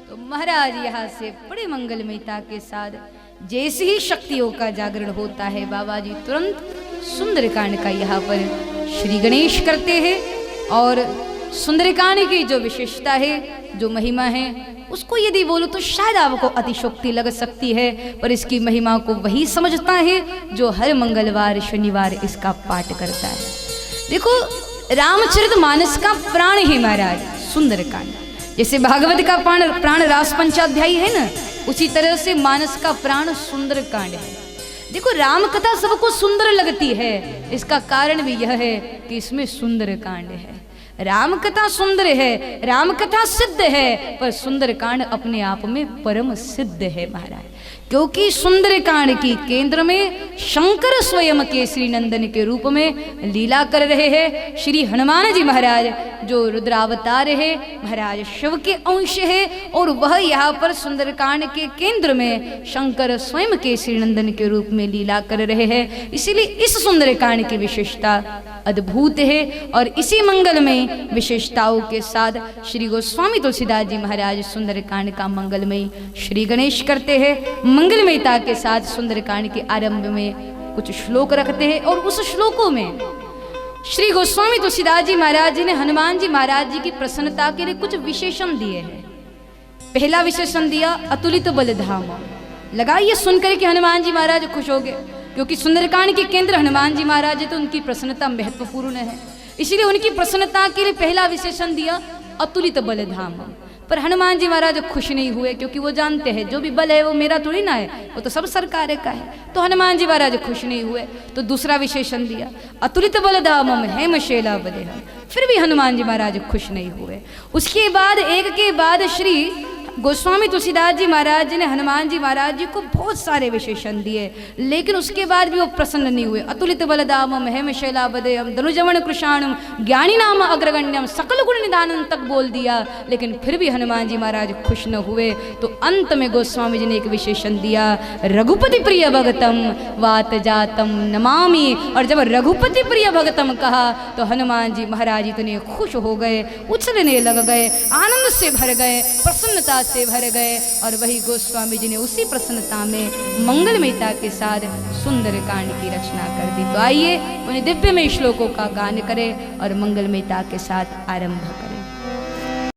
तो महाराज यहाँ से बड़े मंगलमयता के साथ जैसे ही शक्तियों का जागरण होता है, बाबा जी तुरंत सुंदरकांड का यहाँ पर श्री गणेश करते हैं। और सुंदरकांड की जो विशेषता है, जो महिमा है, उसको यदि बोलो तो शायद आपको अतिशोक्ति लग सकती है, पर इसकी महिमा को वही समझता है जो हर मंगलवार शनिवार इसका पाठ करता है। देखो, रामचरितमानस का प्राण है महाराज सुंदरकांड। जैसे भागवत का प्राण रास पंचाध्यायी है ना, उसी तरह से मानस का प्राण सुंदरकांड है। देखो, राम कथा सबको सुंदर लगती है, इसका कारण भी यह है कि इसमें सुंदरकांड है। राम कथा सुंदर है, राम कथा सिद्ध है, पर सुंदरकांड अपने आप में परम सिद्ध है महाराज। क्योंकि सुंदरकांड की केंद्र में शंकर स्वयं केसरी नंदन के रूप में लीला कर रहे हैं। श्री हनुमान जी महाराज जो रुद्रावतार है, महाराज शिव के अंश है, और वह यहाँ पर सुंदरकांड के केंद्र में शंकर स्वयं केसरी नंदन के रूप में लीला कर रहे हैं। इसीलिए इस सुंदरकांड की विशेषता अद्भुत है। और इसी मंगल में विशेषताओं के साथ श्री गोस्वामी तुलसीदास जी महाराज सुंदरकांड का मंगलमय श्री गणेश करते हैं। मंगलमयता के साथ सुंदरकांड के आरंभ में कुछ श्लोक रखते हैं, और उस श्लोकों में श्री गोस्वामी तुलसीदास जी महाराज जी ने हनुमान जी महाराज जी की प्रसन्नता के लिए कुछ विशेषण दिए हैं। पहला विशेषण दिया अतुलित बलधाम। लगाइए सुनकर कि हनुमान जी महाराज खुश हो गए, क्योंकि सुंदरकांड के केंद्र हनुमान जी महाराज है, तो उनकी प्रसन्नता महत्वपूर्ण है। इसीलिए उनकी प्रसन्नता के लिए पहला विशेषण दिया अतुलित बलधाम। पर हनुमान जी महाराज खुश नहीं हुए, क्योंकि वो जानते हैं जो भी बल है वो मेरा थोड़ी ना है, वो तो सब सरकार का है। तो हनुमान जी महाराज खुश नहीं हुए, तो दूसरा विशेषण दिया अतुलित बलधामम हेमशैला बदेहम। फिर भी हनुमान जी महाराज खुश नहीं हुए। उसके बाद एक के बाद श्री गोस्वामी तुलसीदास जी महाराज जी ने हनुमान जी महाराज जी को बहुत सारे विशेषण दिए, लेकिन उसके बाद भी वो प्रसन्न नहीं हुए। अतुलित बलधामम हेमशैला बदेहम धनुजवन कृशाणम ज्ञानी नाम अग्रगण्यम सकल गुण निधानम तक बोल दिया, लेकिन फिर भी हनुमान जी महाराज खुश न हुए। तो अंत में गोस्वामी जी ने एक विशेषण दिया रघुपति प्रिय भगतम वात जातम नमामि। और जब रघुपति प्रिय भगतम कहा तो हनुमान जी महाराज इतने खुश हो गए, उछलने लग गए, आनंद से भर गए, प्रसन्नता से भर गए। और वही गोस्वामी जी ने उसी प्रसन्नता में मंगलमयता के साथ सुंदरकांड की रचना कर दी। तो आइए उन्हें दिव्यमय श्लोकों का गान करें और मंगलमयता के साथ आरंभ करें।